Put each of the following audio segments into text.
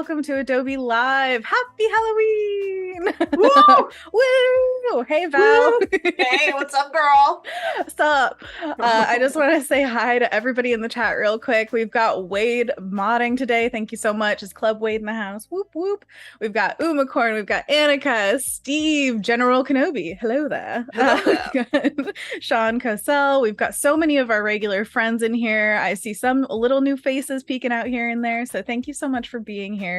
welcome to Adobe Live. Happy Halloween! Woo! Woo! Hey, Val. Woo! Hey, what's up, girl? What's up? I just want to say hi to everybody in the chat real quick. We've got Wade modding today. Thank you so much. It's Club Wade in the house. Whoop, whoop. We've got Umacorn. We've got Annika, Steve, General Kenobi. Hello there. Hello there. Sean Cosell. We've got so many of our regular friends in here. I see some little new faces peeking out here and there. So thank you so much for being here.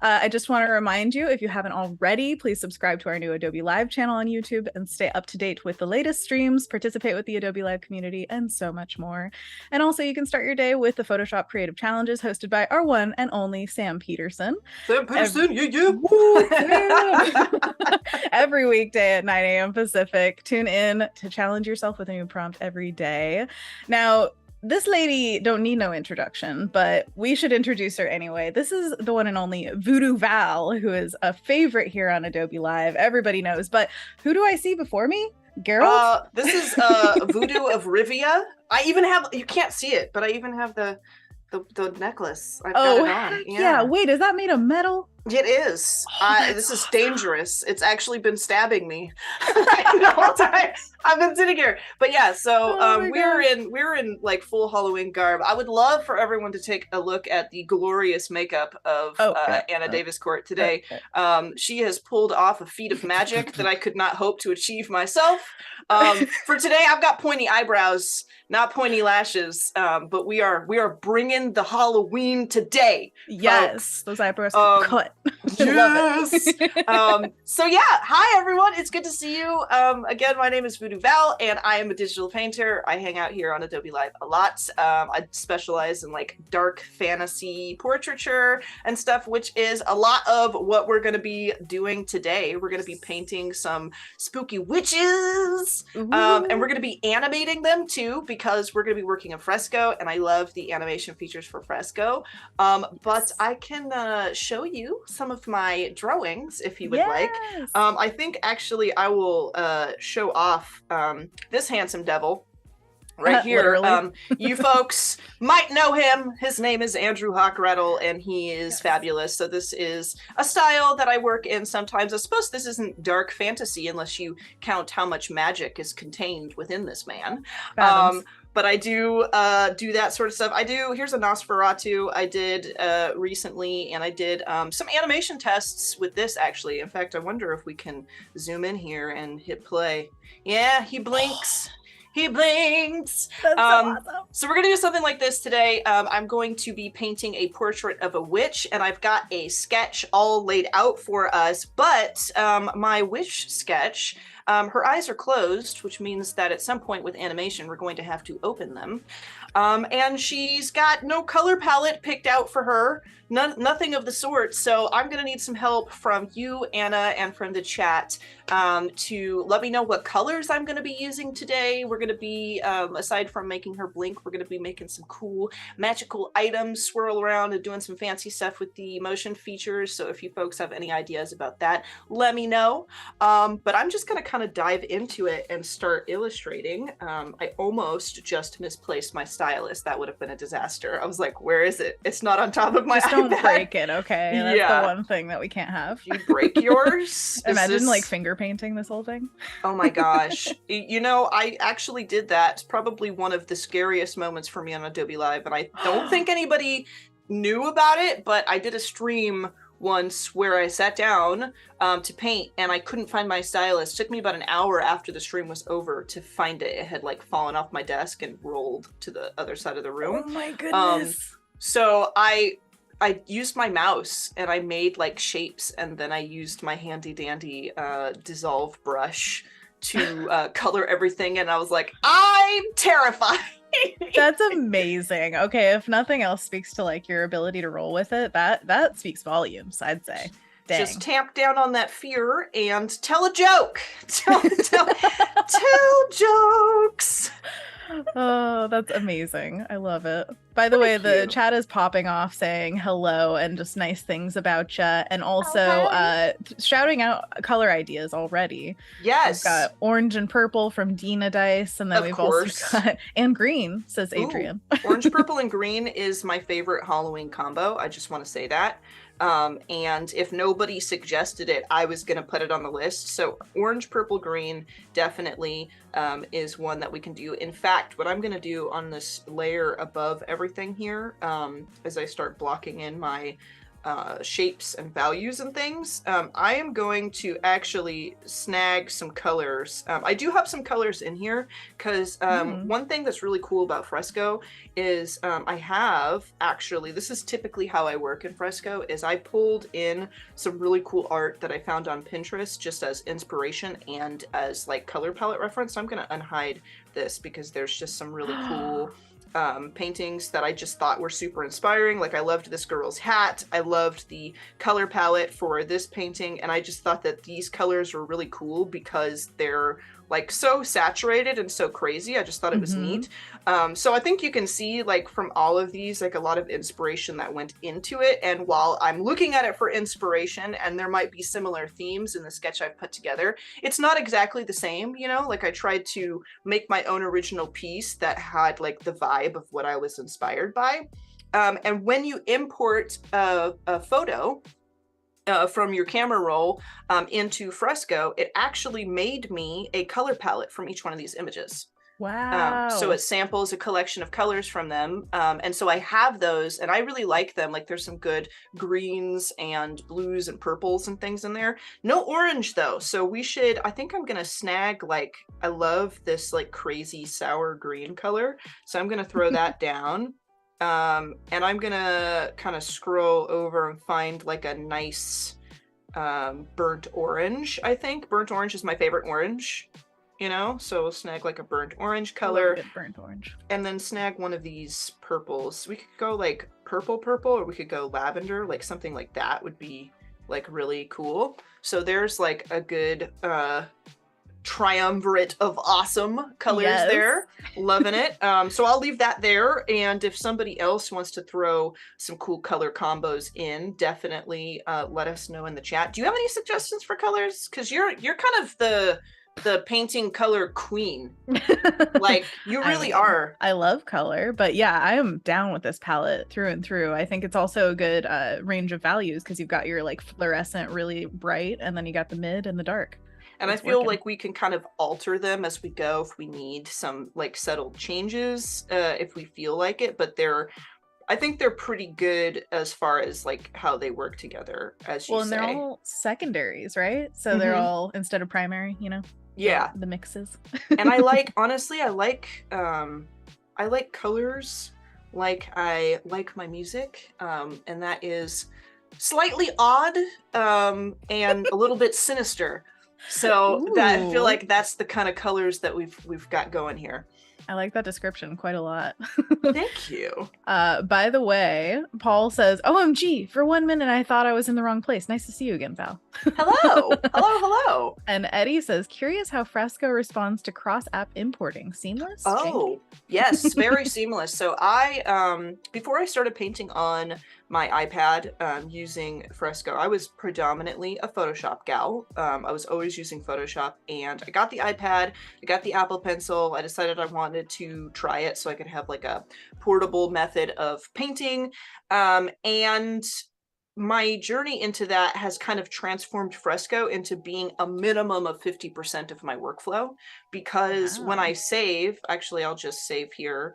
I just want to remind you, if you haven't already, please subscribe to our new Adobe Live channel on YouTube and stay up to date with the latest streams, participate with the Adobe Live community, and so much more. And also, you can start your day with the Photoshop Creative Challenges hosted by our one and only Sam Peterson. Sam Peterson, Every weekday at 9 a.m. Pacific. Tune in to challenge yourself with a new prompt every day. Now, this lady don't need no introduction, but we should introduce her anyway. This is the one and only VooDoo Val, who is a favorite here on Adobe Live. Everybody knows, but who do I see before me? Geralt? This is Voodoo of Rivia. I even have, you can't see it, but I even have the necklace. I've got it on. Yeah. Wait, is that made of metal? It is. This is dangerous. It's actually been stabbing me Oh the whole time I've been sitting here. But yeah, so we're in like full Halloween garb. I would love for everyone to take a look at the glorious makeup of Anna Davis Court today. She has pulled off a feat of magic that I could not hope to achieve myself. For today, I've got pointy eyebrows, not pointy lashes, but we are bringing the Halloween today. Yes, folks. those eyebrows are cut. Yes. So yeah, hi everyone. It's good to see you. Again, my name is VooDoo Val, and I am a digital painter. I hang out here on Adobe Live a lot. I specialize in like dark fantasy portraiture and stuff, which is a lot of what we're going to be doing today. We're going to be painting some spooky witches, and we're going to be animating them too, because we're going to be working in Fresco, and I love the animation features for Fresco. But I can show you some of my drawings if you would like. I think actually I will show off this handsome devil right here. You folks might know him. His name is Andrew Hockrattle, and he is fabulous. So this is a style that I work in sometimes. I suppose this isn't dark fantasy unless you count how much magic is contained within this man. But I do that sort of stuff. Here's a Nosferatu I did recently, and I did some animation tests with this, actually. In fact, I wonder if we can zoom in here and hit play. Yeah, he blinks. He blinks. That's so awesome. So we're going to do something like this today. I'm going to be painting a portrait of a witch, and I've got a sketch all laid out for us. But my witch sketch, her eyes are closed, which means that at some point with animation, we're going to have to open them. And she's got no color palette picked out for her, nothing of the sort. So I'm going to need some help from you, Anna, and from the chat to let me know what colors I'm going to be using today. We're going to be, aside from making her blink, we're going to be making some cool magical items, swirl around and doing some fancy stuff with the motion features. So if you folks have any ideas about that, let me know. But I'm just going to kind of dive into it and start illustrating. I almost just misplaced my stylus. That would have been a disaster. I was like, where is it? It's not on top of my Just iPad. don't break it, okay? That's the one thing that we can't have. You break yours? Imagine like finger painting this whole thing. Oh my gosh. You know, I actually did that. It's probably one of the scariest moments for me on Adobe Live, and I don't think anybody knew about it, but I did a stream once where I sat down to paint, and I couldn't find my stylus. It took me about an hour after the stream was over to find it. It had like fallen off my desk and rolled to the other side of the room. Oh my goodness. So I used my mouse and I made like shapes, and then I used my handy dandy dissolve brush to color everything, and I was like, I'm terrified. That's amazing. Okay, if nothing else speaks to like your ability to roll with it, that speaks volumes, I'd say. Dang. Just tamp down on that fear and tell a joke. Tell jokes. Oh, that's amazing. I love it. By the way, the chat is popping off saying hello and just nice things about you, and also shouting out color ideas already. Yes. We've got orange and purple from Dina Dice, and then also got and green, says Adrian. Orange, purple, and green is my favorite Halloween combo. I just want to say that. And if nobody suggested it, I was going to put it on the list. So orange, purple, green definitely is one that we can do. In fact, what I'm going to do on this layer above everything here, as I start blocking in my shapes and values and things, I am going to actually snag some colors. I do have some colors in here because one thing that's really cool about Fresco is I have actually, this is typically how I work in Fresco, is I pulled in some really cool art that I found on Pinterest just as inspiration and as like color palette reference. So I'm going to unhide this because there's just some really cool paintings that I just thought were super inspiring. Like I loved this girl's hat. I loved the color palette for this painting. And I just thought that these colors were really cool because they're like so saturated and so crazy. I just thought it was neat. So I think you can see like from all of these, like a lot of inspiration that went into it. And while I'm looking at it for inspiration and there might be similar themes in the sketch I've put together, it's not exactly the same, you know, like I tried to make my own original piece that had like the vibe of what I was inspired by. And when you import a photo, from your camera roll into Fresco, it actually made me a color palette from each one of these images. Wow. So it samples a collection of colors from them. And so I have those and I really like them. Like there's some good greens and blues and purples and things in there. No orange though. So we should, I think I'm going to snag, like, I love this like crazy sour green color. So I'm going to throw that down. And I'm gonna kind of scroll over and find like a nice burnt orange. I think burnt orange is my favorite orange, you know, so we'll snag like a burnt orange color. Burnt orange. And then snag one of these purples. We could go like purple, or we could go lavender, like something like that would be like really cool. So there's like a good triumvirate of awesome colors there. Loving it. So I'll leave that there, and if somebody else wants to throw some cool color combos in, definitely let us know in the chat. Do you have any suggestions for colors? Because you're kind of the painting color queen. Like you really are. I love color, but yeah, I am down with this palette through and through. I think it's also a good range of values because you've got your like fluorescent really bright, and then you got the mid and the dark. And I feel like we can kind of alter them as we go if we need some like subtle changes, if we feel like it. But I think they're pretty good as far as like how they work together, as you say. Well, and they're all secondaries, right? So they're all instead of primary, you know? Yeah. The mixes. And I like, honestly, I like colors like I like my music. And that is slightly odd and a little bit sinister. So that, I feel like that's the kind of colors that we've got going here. I like that description quite a lot. Thank you. By the way, Paul says, OMG, for 1 minute I thought I was in the wrong place. Nice to see you again, Val. Hello. Hello. And Eddie says, curious how Fresco responds to cross-app importing. Seamless? Oh, yes, very seamless. So I, before I started painting on my iPad using Fresco, I was predominantly a Photoshop gal. I was always using Photoshop, and I got the iPad, I got the Apple Pencil. I decided I wanted to try it so I could have like a portable method of painting. And my journey into that has kind of transformed Fresco into being a minimum of 50% of my workflow, because when I save, actually, I'll just save here.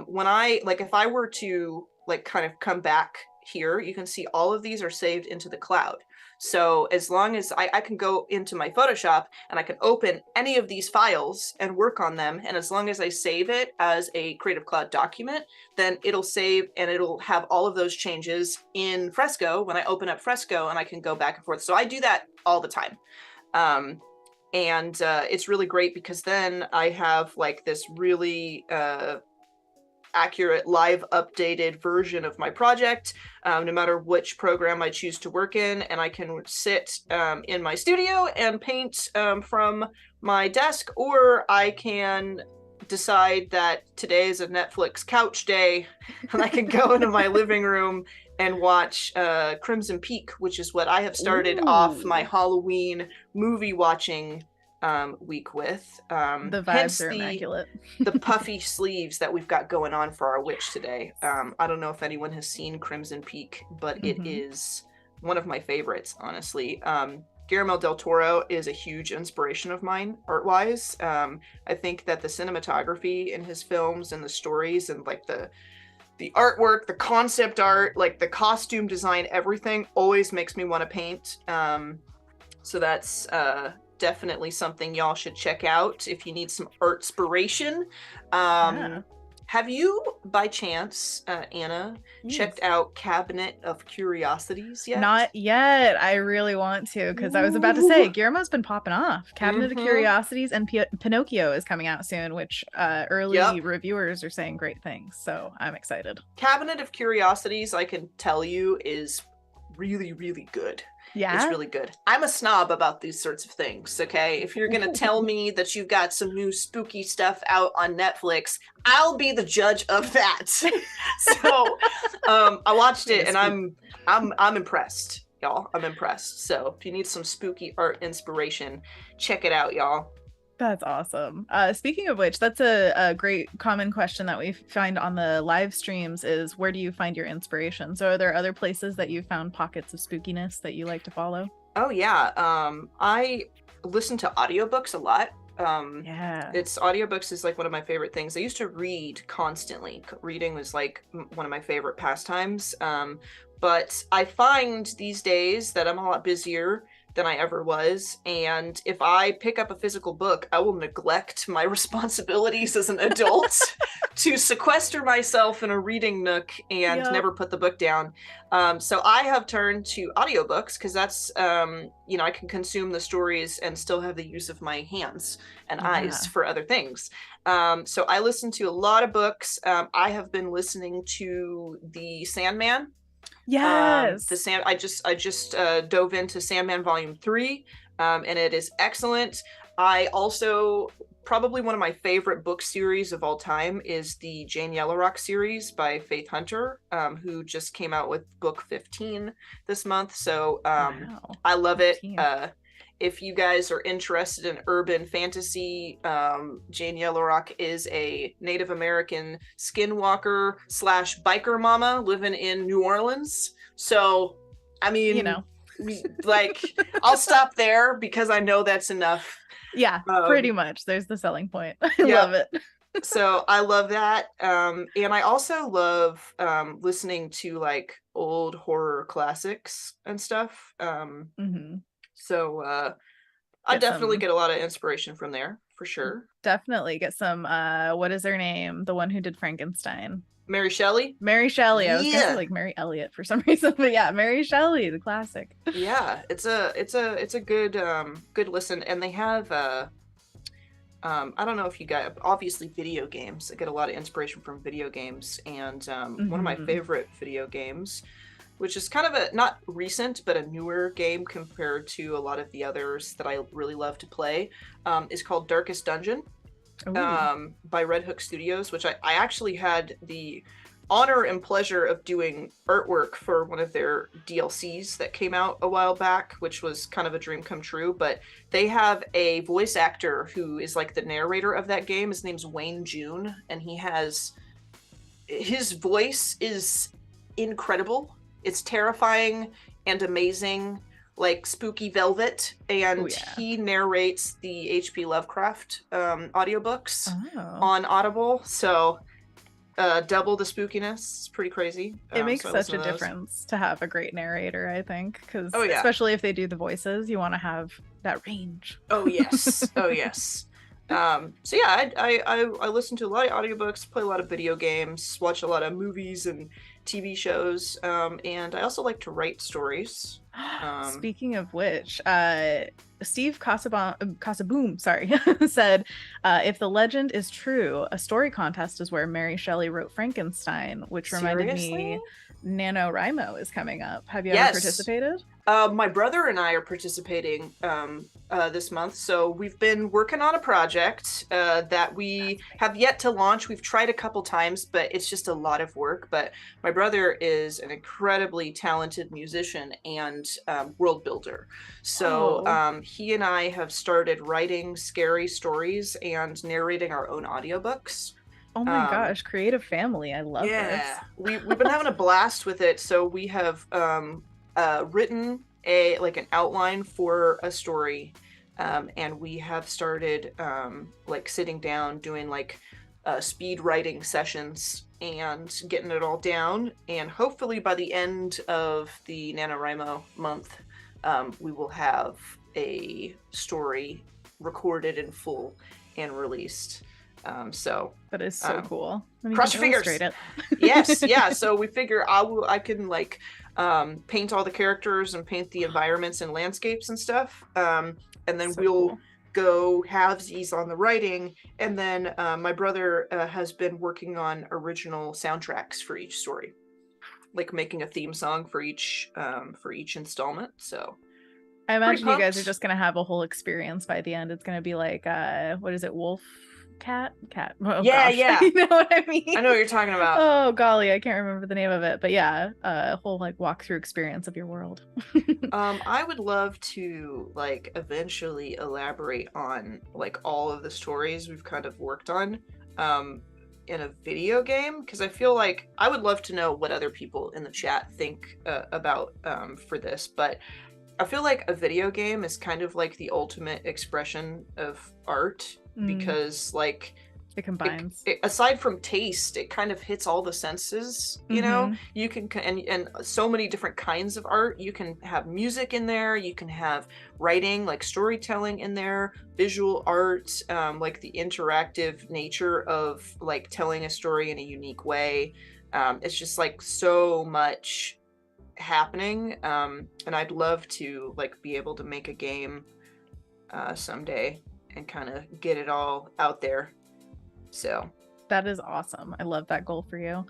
When I, like, if I were to like kind of come back here, you can see all of these are saved into the cloud. So as long as I can go into my Photoshop and I can open any of these files and work on them, and as long as I save it as a Creative Cloud document, then it'll save and it'll have all of those changes in Fresco when I open up Fresco, and I can go back and forth. So I do that all the time. And it's really great because then I have like this really accurate live updated version of my project, no matter which program I choose to work in, and I can sit in my studio and paint from my desk, or I can decide that today is a Netflix couch day and I can go into my living room and watch Crimson Peak, which is what I have started off my Halloween movie watching week with. The vibes are immaculate. The puffy sleeves that we've got going on for our witch today. I don't know if anyone has seen Crimson Peak, but it is one of my favorites, honestly. Guillermo del Toro is a huge inspiration of mine art-wise. I think that the cinematography in his films and the stories and like the artwork, the concept art, like the costume design, everything always makes me want to paint. So that's definitely something y'all should check out if you need some art inspiration. Yeah. Have you, by chance, Anna, checked out Cabinet of Curiosities yet? Not yet. I really want to, because I was about to say Guillermo's been popping off. Cabinet of Curiosities and Pinocchio is coming out soon, which early reviewers are saying great things. So I'm excited. Cabinet of Curiosities, I can tell you, is really, really good. Yeah, it's really good. I'm a snob about these sorts of things, okay? If you're gonna tell me that you've got some new spooky stuff out on Netflix, I'll be the judge of that. So I watched it and I'm impressed, y'all. I'm impressed. So if you need some spooky art inspiration, check it out, y'all. That's awesome. Speaking of which, that's a great common question that we find on the live streams is, where do you find your inspiration? So are there other places that you found pockets of spookiness that you like to follow? Oh yeah. I listen to audiobooks a lot. Audiobooks is like one of my favorite things. I used to read constantly. Reading was like one of my favorite pastimes. But I find these days that I'm a lot busier than I ever was, and if I pick up a physical book, I will neglect my responsibilities as an adult to sequester myself in a reading nook and never put the book down. So I have turned to audiobooks because that's I can consume the stories and still have the use of my hands and eyes for other things. So I listen to a lot of books. I have been listening to The Sandman. Yes. I just dove into Sandman Volume 3, and it is excellent. I also, probably one of my favorite book series of all time is the Jane Yellowrock series by Faith Hunter, who just came out with book 15 this month. So I love it. If you guys are interested in urban fantasy, Jane Yellowrock is a Native American skinwalker / biker mama living in New Orleans. So, I mean, I'll stop there because I know that's enough. Yeah, pretty much. There's the selling point. I love it. So I love that. And I also love listening to like old horror classics and stuff. So I definitely get a lot of inspiration from there, for sure. Definitely get some, what is her name? The one who did Frankenstein. Mary Shelley? Mary Shelley. I was gonna say like Mary Elliott for some reason, but yeah, Mary Shelley, the classic. Yeah, it's a good listen. And they have I don't know if you got, obviously video games. I get a lot of inspiration from video games, and one of my favorite video games, which is kind of a, not recent, but a newer game compared to a lot of the others that I really love to play, is called Darkest Dungeon, by Red Hook Studios, which I actually had the honor and pleasure of doing artwork for one of their DLCs that came out a while back, which was kind of a dream come true. But they have a voice actor who is like the narrator of that game. His name's Wayne June, and his voice is incredible. It's terrifying and amazing, like spooky velvet, and he narrates the H.P. Lovecraft audiobooks on Audible, so double the spookiness. It's pretty crazy. It makes such a difference to have a great narrator, I think, because especially if they do the voices, you want to have that range. Oh yes. So yeah, I listen to a lot of audiobooks, play a lot of video games, watch a lot of movies and TV shows, and I also like to write stories. Speaking of which, Steve Casaboom, said, if the legend is true, a story contest is where Mary Shelley wrote Frankenstein, which reminded me NaNoWriMo is coming up. Have you ever participated? My brother and I are participating this month, so we've been working on a project that we have yet to launch. We've tried a couple times, but it's just a lot of work. But my brother is an incredibly talented musician and world builder. So he and I have started writing scary stories and narrating our own audiobooks. Oh my gosh, creative family. I love this. We've been having a blast with it. So we have written an outline for a story, and we have started like sitting down doing like speed writing sessions and getting it all down, and hopefully by the end of the NaNoWriMo month we will have a story recorded in full and released. So that is so cool. Cross your fingers. It. Yes, yeah. So we figure I can like paint all the characters and paint the environments and landscapes and stuff, and then So we'll cool. go halvesies on the writing, and then my brother has been working on original soundtracks for each story, like making a theme song for each installment. So I imagine you guys are just gonna have a whole experience by the end. It's gonna be like what is it, wolf cat? Oh, yeah, gosh. yeah. You know what I mean? I know what you're talking about. Oh golly, I can't remember the name of it, but yeah, a whole like walkthrough experience of your world. I would love to like eventually elaborate on like all of the stories we've kind of worked on in a video game, because I feel like I would love to know what other people in the chat think about for this, but I feel like a video game is kind of like the ultimate expression of art, because like it combines aside from taste, it kind of hits all the senses, you know. You can and so many different kinds of art. You can have music in there, you can have writing, like storytelling in there, visual art, like the interactive nature of like telling a story in a unique way. It's just like so much happening, and I'd love to like be able to make a game someday and kind of get it all out there. So that is awesome. I love that goal for you.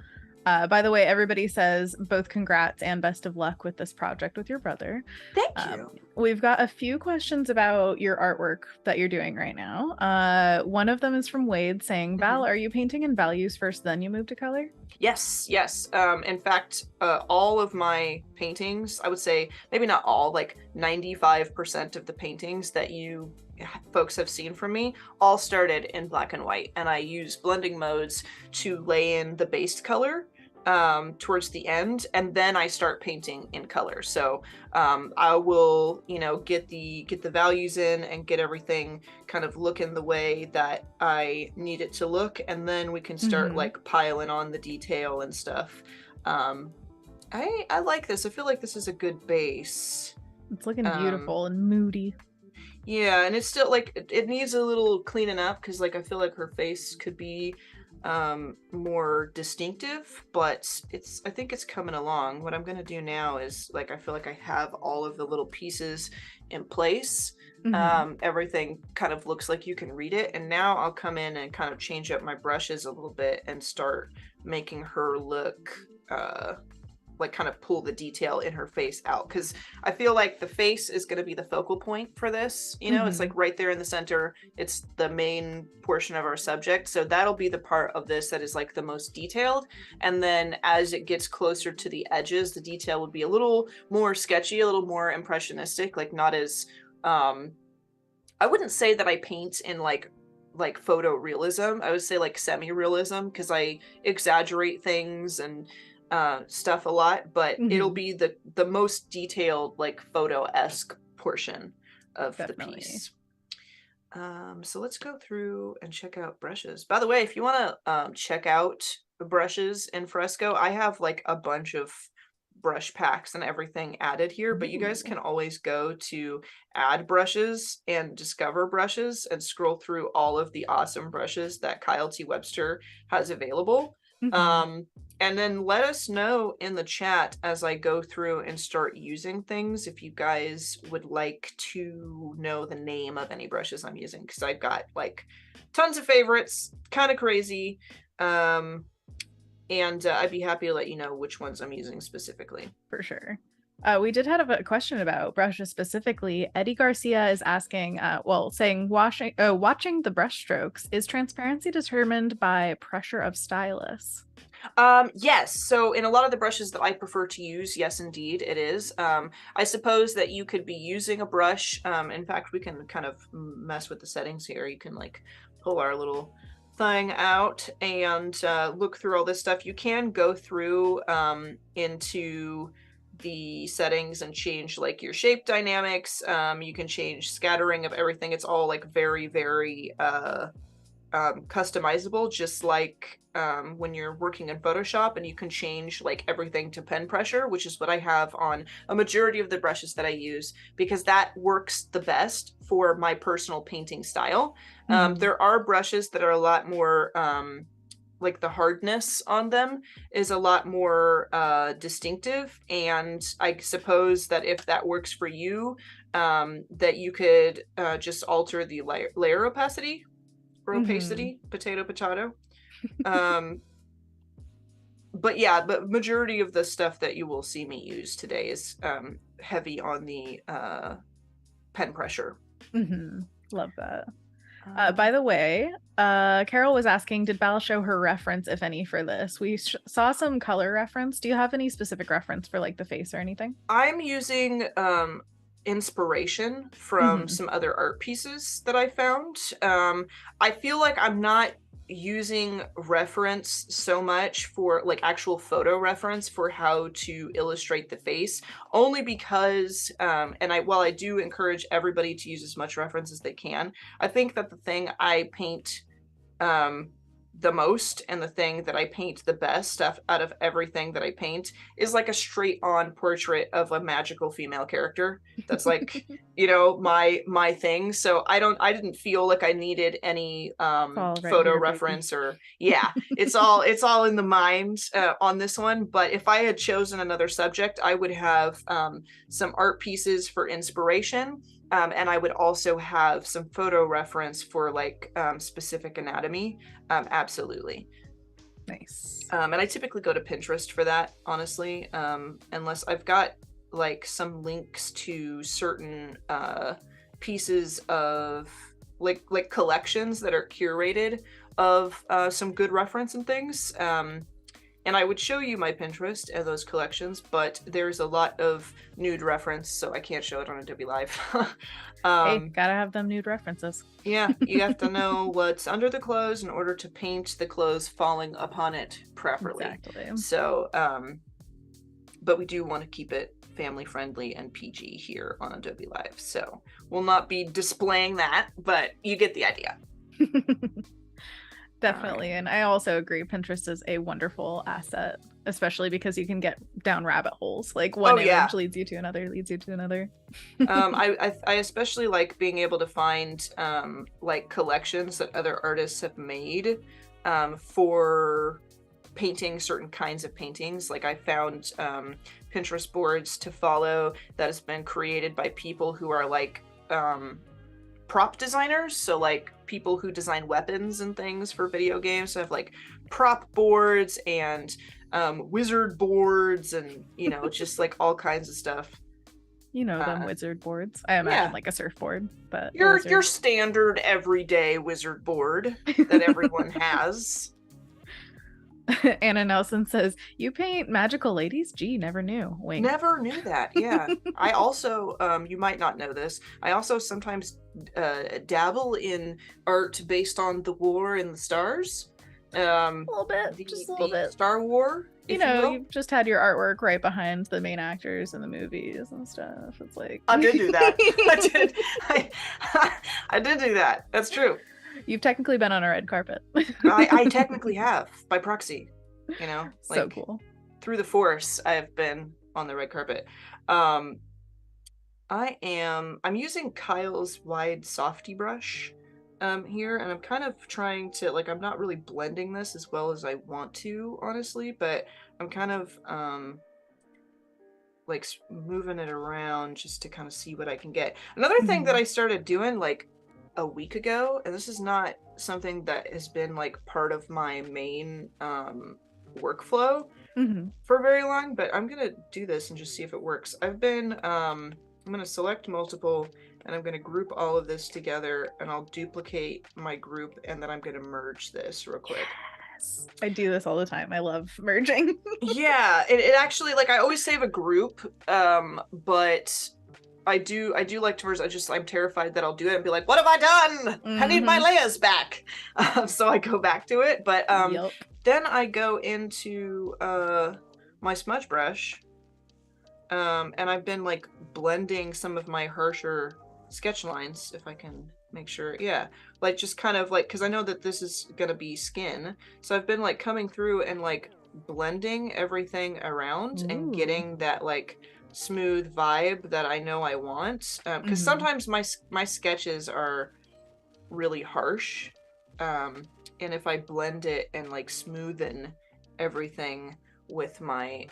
By the way, everybody says both congrats and best of luck with this project with your brother. Thank you. We've got a few questions about your artwork that you're doing right now. One of them is from Wade saying, Val, are you painting in values first, then you move to color? Yes. In fact, all of my paintings, I would say maybe not all, like 95% of the paintings that you folks have seen from me all started in black and white, and I use blending modes to lay in the base color towards the end, and then I start painting in color. So I will, you know, get the values in and get everything kind of looking the way that I need it to look, and then we can start like piling on the detail and stuff. I like this. I feel like this is a good base. It's looking beautiful and moody. Yeah, and it's still like it needs a little cleaning up, because like I feel like her face could be more distinctive, but I think it's coming along. What I'm gonna do now is like I feel like I have all of the little pieces in place. Everything kind of looks like you can read it, and now I'll come in and kind of change up my brushes a little bit and start making her look like kind of pull the detail in her face out, because I feel like the face is going to be the focal point for this, you know. It's like right there in the center, it's the main portion of our subject, so that'll be the part of this that is like the most detailed, and then as it gets closer to the edges, the detail would be a little more sketchy, a little more impressionistic, like not as I wouldn't say that I paint in like photorealism. I would say like semi-realism, because I exaggerate things and stuff a lot, but it'll be the most detailed, like photo-esque portion of the piece. So let's go through and check out brushes. By the way, if you want to check out the brushes in Fresco, I have like a bunch of brush packs and everything added here, but you guys can always go to add brushes and discover brushes and scroll through all of the awesome brushes that Kyle T. Webster has available. And then let us know in the chat as I go through and start using things if you guys would like to know the name of any brushes I'm using, because I've got like tons of favorites, kind of crazy, and I'd be happy to let you know which ones I'm using specifically. For sure. We did have a question about brushes specifically. Eddie Garcia is asking, saying watching the brush strokes, is transparency determined by pressure of stylus? Yes. So in a lot of the brushes that I prefer to use, yes, indeed, it is. I suppose that you could be using a brush. In fact, we can kind of mess with the settings here. You can like pull our little thing out and look through all this stuff. You can go through into the settings and change like your shape dynamics. You can change scattering of everything. It's all like very, very customizable, just like when you're working in Photoshop, and you can change like everything to pen pressure, which is what I have on a majority of the brushes that I use, because that works the best for my personal painting style. There are brushes that are a lot more like the hardness on them is a lot more distinctive, and I suppose that if that works for you, that you could just alter the layer opacity or opacity, potato. But yeah, the majority of the stuff that you will see me use today is heavy on the pen pressure. Love that. By the way, Carol was asking, did Val show her reference, if any, for this? We saw some color reference. Do you have any specific reference for like the face or anything? I'm using inspiration from some other art pieces that I found. I feel like I'm not using reference so much for like actual photo reference for how to illustrate the face, only because while I do encourage everybody to use as much reference as they can, I think that the thing I paint the most, and the thing that I paint the best out of everything that I paint, is like a straight on portrait of a magical female character. That's like, you know, my thing. So I didn't feel like I needed any photo reference, or it's all in the mind on this one. But if I had chosen another subject, I would have some art pieces for inspiration. And I would also have some photo reference for like specific anatomy. Absolutely. Nice. And I typically go to Pinterest for that, honestly, unless I've got like some links to certain pieces of like collections that are curated of some good reference and things. And I would show you my Pinterest and those collections, but there's a lot of nude reference, so I can't show it on Adobe Live. Hey, gotta have them nude references. Yeah, you have to know what's under the clothes in order to paint the clothes falling upon it properly. Exactly. So, but we do want to keep it family friendly and PG here on Adobe Live, so we'll not be displaying that, but you get the idea. Definitely. And I also agree, Pinterest is a wonderful asset, especially because you can get down rabbit holes. Like one image leads you to another, leads you to another. I especially like being able to find like collections that other artists have made for painting certain kinds of paintings. Like I found Pinterest boards to follow that has been created by people who are like prop designers, so like people who design weapons and things for video games. So I have like prop boards and wizard boards, and you know, just like all kinds of stuff. You know them wizard boards. I imagine like a surfboard, but your standard everyday wizard board that everyone has. Anna Nelson says, you paint magical ladies? Gee, never knew. Wink. Never knew that. Yeah. I also, you might not know this, I also sometimes dabble in art based on the war in the stars. A little bit, just a little bit. Star War. You know, you've just had your artwork right behind the main actors in the movies and stuff. It's like I did do that. I did do that. That's true. You've technically been on a red carpet. I technically have, by proxy. You know, like, so cool. Through the force, I have been on the red carpet. I'm using Kyle's wide softy brush here, and I'm kind of trying to, like, I'm not really blending this as well as I want to, honestly, but I'm kind of like moving it around just to kind of see what I can get. Another thing that I started doing like a week ago, and this is not something that has been like part of my main workflow for very long, but I'm gonna do this and just see if it works. I've been I'm gonna select multiple, and I'm gonna group all of this together, and I'll duplicate my group, and then I'm gonna merge this real quick. Yes, I do this all the time. I love merging. Yeah, it actually, like, I always save a group, but I do like to merge. I'm terrified that I'll do it and be like, what have I done? I need my layers back. So I go back to it, but then I go into my smudge brush, And I've been like blending some of my harsher sketch lines, if I can make sure. Yeah, like just kind of like, because I know that this is gonna be skin, so I've been like coming through and like blending everything around and getting that like smooth vibe that I know I want. Because sometimes my sketches are really harsh, and if I blend it and like smoothen everything with my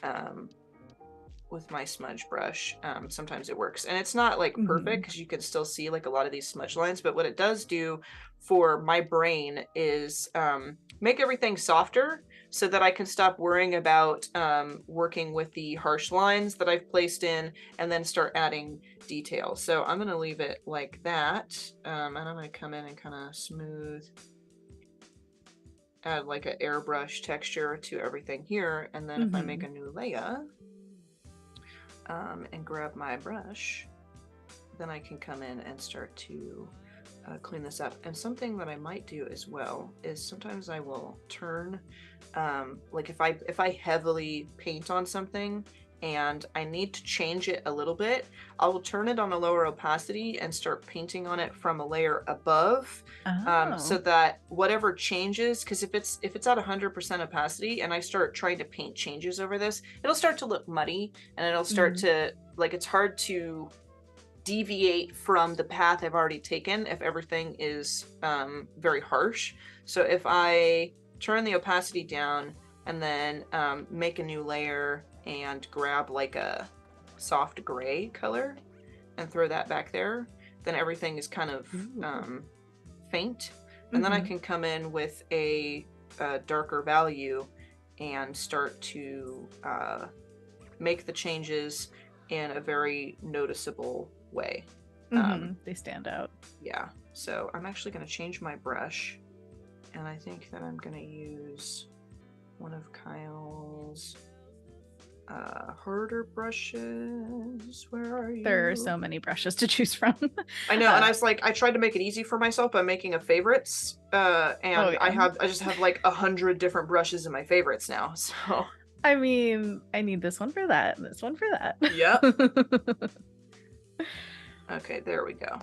smudge brush, sometimes it works. And it's not like perfect because you can still see like a lot of these smudge lines, but what it does do for my brain is make everything softer so that I can stop worrying about working with the harsh lines that I've placed in and then start adding detail. So I'm going to leave it like that, and I'm going to come in and kind of smooth, add like an airbrush texture to everything here. And then if I make a new layer, and grab my brush, then I can come in and start to clean this up. And something that I might do as well is sometimes I will turn, like if I heavily paint on something and I need to change it a little bit, I will turn it on a lower opacity and start painting on it from a layer above, so that whatever changes, because if it's at 100% opacity and I start trying to paint changes over this, it'll start to look muddy and it'll start to, like, it's hard to deviate from the path I've already taken if everything is very harsh. So if I turn the opacity down and then make a new layer and grab like a soft gray color and throw that back there, then everything is kind of faint. And then I can come in with a darker value and start to make the changes in a very noticeable way. They stand out. Yeah. So I'm actually going to change my brush, and I think that I'm going to use one of Kyle's harder brushes. Where are you? There are so many brushes to choose from. I know, and I was like, I tried to make it easy for myself by making a favorites, and I just have like 100 different brushes in my favorites now. So I mean, I need this one for that, and this one for that. Yep. Okay, there we go.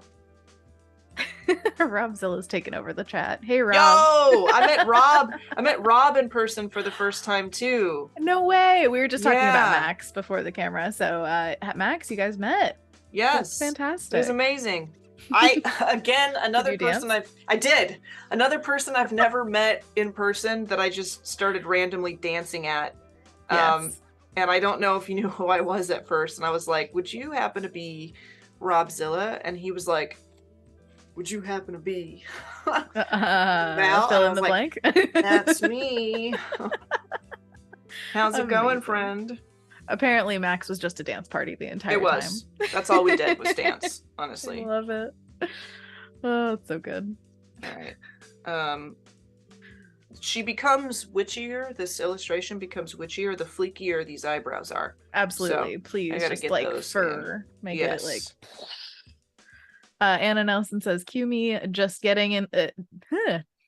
Robzilla's taken over the chat. Hey, Rob. Yo, I met Rob in person for the first time too. No way. We were just talking about Max before the camera. So, Max, you guys met. Yes. That's fantastic. It was amazing. Another person I've never met in person that I just started randomly dancing at. Yes. And I don't know if you knew who I was at first. And I was like, would you happen to be Robzilla? And he was like, would you happen to be Val? Fill in the blank. That's me. How's it going, friend? Apparently Max was just a dance party the entire time. It was. That's all we did was dance, honestly. I love it. Oh, it's so good. All right. She becomes witchier. This illustration becomes witchier the fleekier these eyebrows are. Absolutely. So please just like fur. Make it like... Anna Nelson says, cue me just getting in.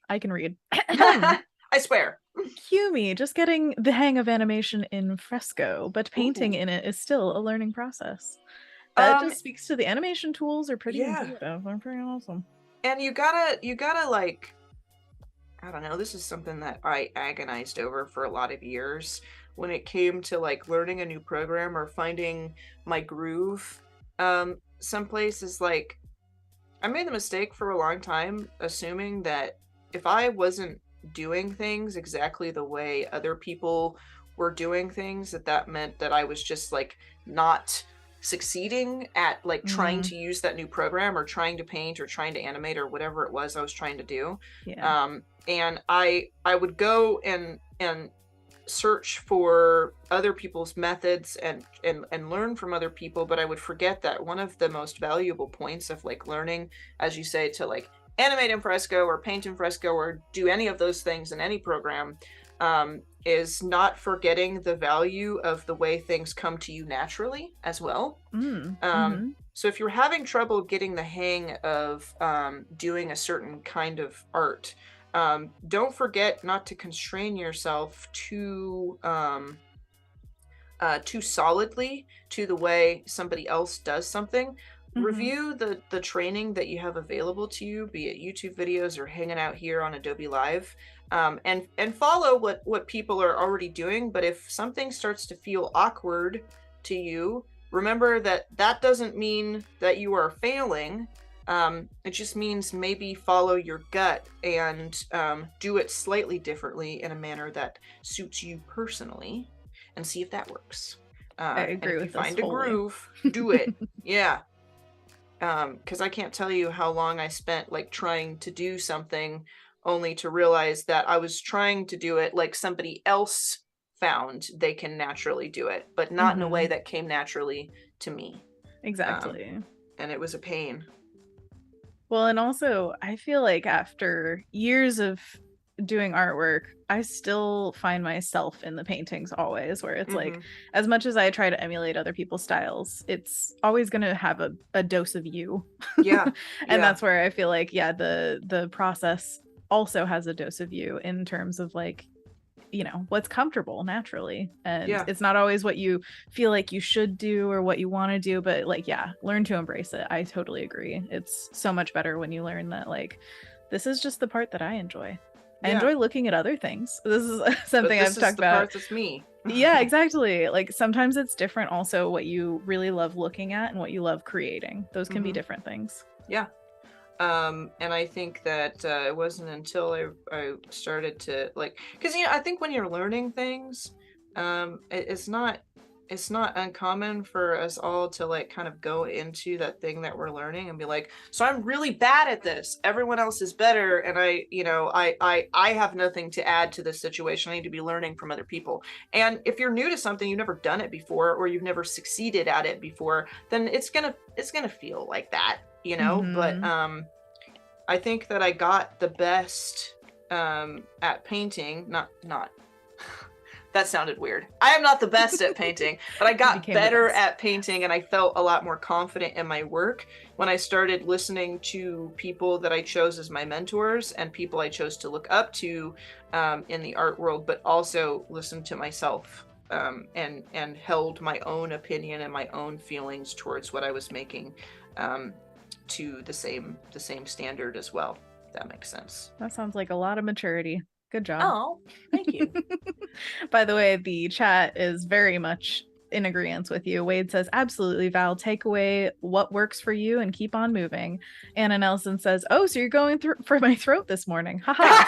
I can read. I swear. Cue me just getting the hang of animation in Fresco, but painting in it is still a learning process. That just speaks to the animation tools are pretty intuitive. They're pretty awesome. And you gotta like, I don't know, this is something that I agonized over for a lot of years when it came to like learning a new program or finding my groove. Some places like, I made the mistake for a long time assuming that if I wasn't doing things exactly the way other people were doing things, that meant that I was just like not succeeding at like trying to use that new program or trying to paint or trying to animate or whatever it was I was trying to do. And I would go and search for other people's methods and learn from other people, but I would forget that one of the most valuable points of like learning, as you say, to like animate in Fresco or paint in Fresco or do any of those things in any program, is not forgetting the value of the way things come to you naturally as well. So if you're having trouble getting the hang of doing a certain kind of art, don't forget not to constrain yourself too too solidly to the way somebody else does something, review the training that you have available to you, be it YouTube videos or hanging out here on Adobe Live, and follow what people are already doing. But if something starts to feel awkward to you, remember that doesn't mean that you are failing. It just means maybe follow your gut and do it slightly differently in a manner that suits you personally, and see if that works. I agree with this. Find a wholly. groove, do it. Yeah. Because I can't tell you how long I spent like trying to do something only to realize that I was trying to do it like somebody else found they can naturally do it, but not in a way that came naturally to me. Exactly. And it was a pain. Well, and also I feel like after years of doing artwork, I still find myself in the paintings always, where it's like, as much as I try to emulate other people's styles, it's always going to have a dose of you. Yeah. And that's where I feel like, yeah, the process also has a dose of you in terms of like, you know, what's comfortable naturally. And it's not always what you feel like you should do or what you want to do, but like, yeah, learn to embrace it. I totally agree. It's so much better when you learn that like, this is just the part that I enjoy. I enjoy looking at other things. This is something I've talked about. Part that's me. Yeah, exactly. Like sometimes it's different also what you really love looking at and what you love creating. Those can be different things. Yeah. And I think that it wasn't until I started to like, because I think when you're learning things, it's not uncommon for us all to like kind of go into that thing that we're learning and be like, so I'm really bad at this, everyone else is better, and I have nothing to add to this situation. I need to be learning from other people. And if you're new to something, you've never done it before, or you've never succeeded at it before, then it's gonna feel like that, but I think that I got the best at painting, not that sounded weird. I am not the best at painting, but I got better at painting, and I felt a lot more confident in my work when I started listening to people that I chose as my mentors and people I chose to look up to in the art world, but also listened to myself and held my own opinion and my own feelings towards what I was making to the same standard as well. If that makes sense. That sounds like a lot of maturity. Good job. Oh, thank you. By the way, the chat is very much in agreement with you. Wade says, absolutely, Val, take away what works for you and keep on moving. Anna Nelson says, oh, so you're going through for my throat this morning. Haha.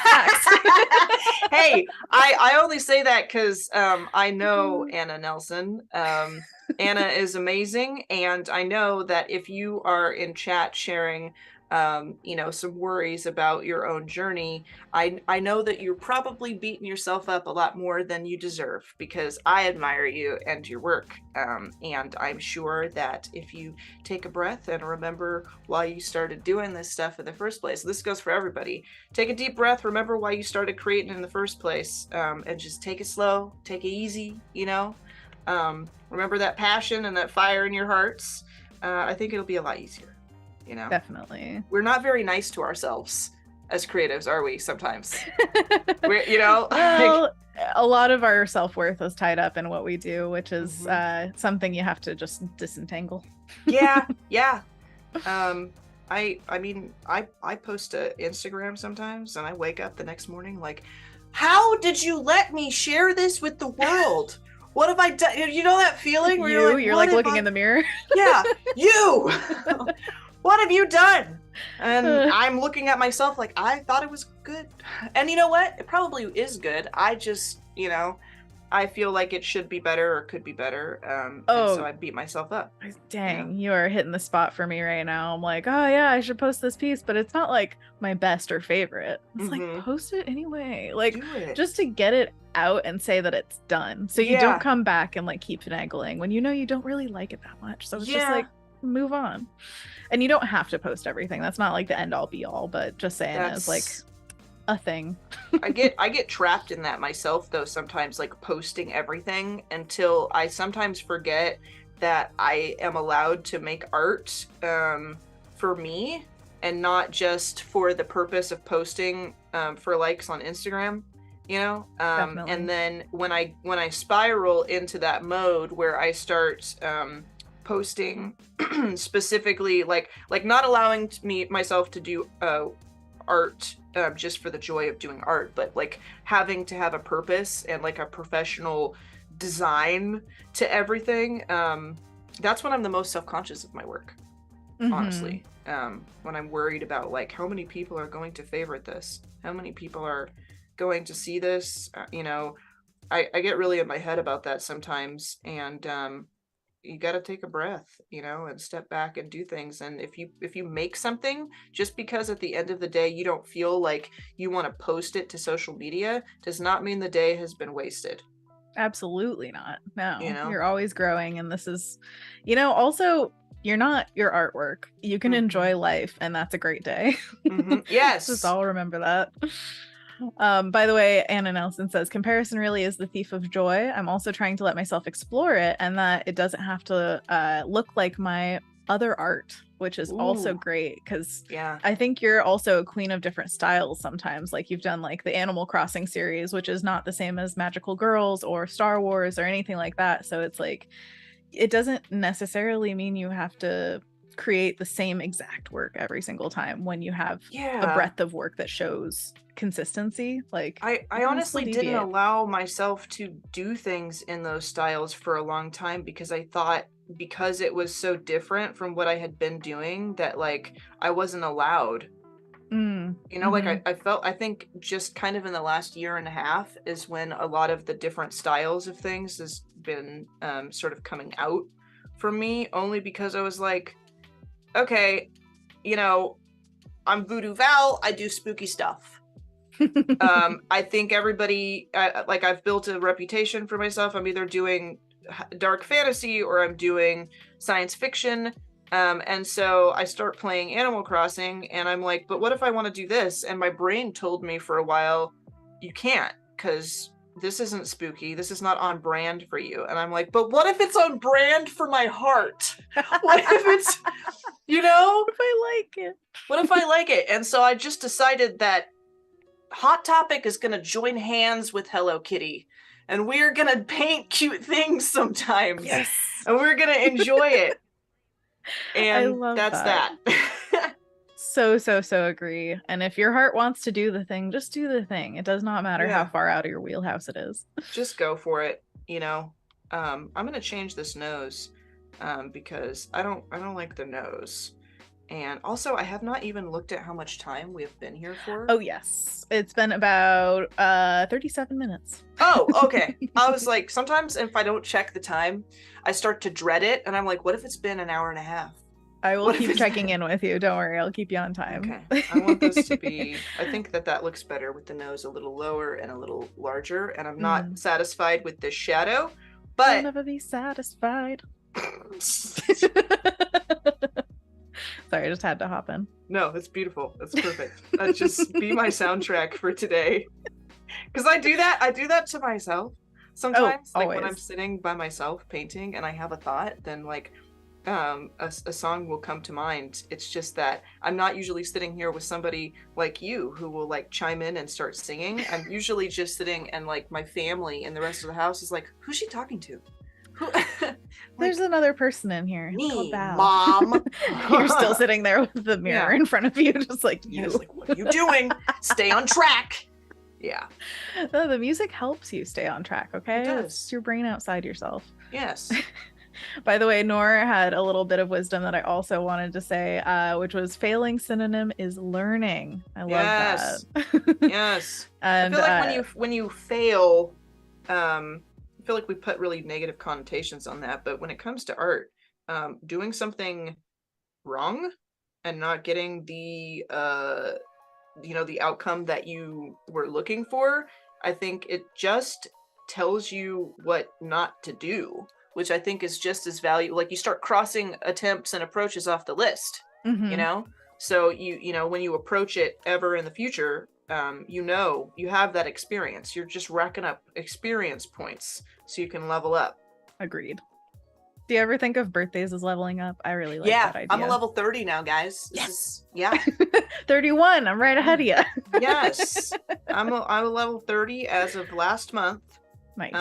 Hey, I only say that because I know Anna Nelson. Anna is amazing, and I know that if you are in chat sharing some worries about your own journey, I know that you're probably beating yourself up a lot more than you deserve, because I admire you and your work, and I'm sure that if you take a breath and remember why you started doing this stuff in the first place, this goes for everybody, take a deep breath, remember why you started creating in the first place, and just take it slow, take it easy, remember that passion and that fire in your hearts. I think it'll be a lot easier. Definitely. We're not very nice to ourselves as creatives, are we? Sometimes. Well, a lot of our self-worth is tied up in what we do, which is something you have to just disentangle. Yeah. I mean, I post to Instagram sometimes, and I wake up the next morning like, how did you let me share this with the world? What have I done? You know that feeling where you're like looking in the mirror? Yeah, you. What have you done? And I'm looking at myself like, I thought it was good. And you know what? It probably is good. I just, I feel like it should be better or could be better. And so I beat myself up. Dang, you are hitting the spot for me right now. I'm like, oh yeah, I should post this piece, but it's not like my best or favorite. It's like, post it anyway. Like, just to get it out and say that it's done. So you don't come back and like keep finagling when you don't really like it that much. So it's just like, move on. And you don't have to post everything. That's not like the end all be all, but just saying it's like a thing. I get trapped in that myself though sometimes, like posting everything, until I sometimes forget that I am allowed to make art for me and not just for the purpose of posting for likes on Instagram. you know? Definitely. And then when I spiral into that mode where I start posting specifically like not allowing myself to do art just for the joy of doing art, but like having to have a purpose and like a professional design to everything, that's when I'm the most self-conscious of my work, honestly. When I'm worried about like how many people are going to favorite this, how many people are going to see this, you know, I get really in my head about that sometimes. And you got to take a breath, you know, and step back and do things. And if you make something, just because at the end of the day you don't feel like you want to post it to social media, does not mean the day has been wasted. Absolutely not. No, You know, you're always growing. And this is, you know, also, you're not your artwork. You can enjoy life, and that's a great day. Yes. Just all remember that. By the way, Anna Nelson says comparison really is the thief of joy. I'm also trying to let myself explore it, and that it doesn't have to look like my other art, which is also great, because I think you're also a queen of different styles sometimes. Like you've done like the Animal Crossing series, which is not the same as Magical Girls or Star Wars or anything like that. So it's like, it doesn't necessarily mean you have to create the same exact work every single time when you have a breadth of work that shows consistency. Like I honestly didn't allow myself to do things in those styles for a long time, because I thought, because it was so different from what I had been doing, that like I wasn't allowed. You know, like I think just kind of in the last year and a half is when a lot of the different styles of things has been sort of coming out for me, only because I was like, okay, you know, I'm VooDoo Val, I do spooky stuff. I think everybody, like I've built a reputation for myself. I'm either doing dark fantasy or I'm doing science fiction. And so I start playing Animal Crossing and I'm like, but what if I want to do this? And my brain told me for a while, you can't, because this isn't spooky. This is not on brand for you. And I'm like, but what if it's on brand for my heart? What if it's, you know? What if I like it? What if I like it? And so I just decided that Hot Topic is going to join hands with Hello Kitty, and we're going to paint cute things sometimes. Yes. And we're going to enjoy it. And I love that's that. So agree. And if your heart wants to do the thing, just do the thing. It does not matter how far out of your wheelhouse it is. Just go for it, you know. I'm going to change this nose because I don't like the nose. And also, I have not even looked at how much time we have been here for. Oh, yes. It's been about 37 minutes. Oh, okay. I was like, sometimes if I don't check the time, I start to dread it. And I'm like, what if it's been an hour and a half? I will keep checking in with you. Don't worry. I'll keep you on time. Okay. I want this to be, I think that looks better with the nose a little lower and a little larger. And I'm not satisfied with this shadow, but I'll never be satisfied. Sorry, I just had to hop in. No, it's beautiful. That's perfect. That's just be my soundtrack for today. Because I do that to myself sometimes. Like when I'm sitting by myself painting and I have a thought, then like a song will come to mind. It's just that I'm not usually sitting here with somebody like you who will like chime in and start singing. I'm usually just sitting, and like my family and the rest of the house is like, who's she talking to? There's another person in here. Me, Mom. You're still sitting there with the mirror in front of you, just like you. Yeah, like, what are you doing? Stay on track. Yeah. No, the music helps you stay on track, okay? It does. It's your brain outside yourself. Yes. By the way, Nora had a little bit of wisdom that I also wanted to say, which was failing synonym is learning. I love that. Yes. And I feel like when you fail, I feel like we put really negative connotations on that, but when it comes to art, doing something wrong and not getting the the outcome that you were looking for, I think it just tells you what not to do, which I think is just as valuable. Like you start crossing attempts and approaches off the list, you know? So you know, when you approach it ever in the future, you have that experience. You're just racking up experience points so you can level up. Agreed. Do you ever think of birthdays as leveling up? I really like Yeah, that idea. I'm a level 30 now, guys. This is, yeah. 31. I'm right ahead of you. Yes. I'm a level 30 as of last month. Nice.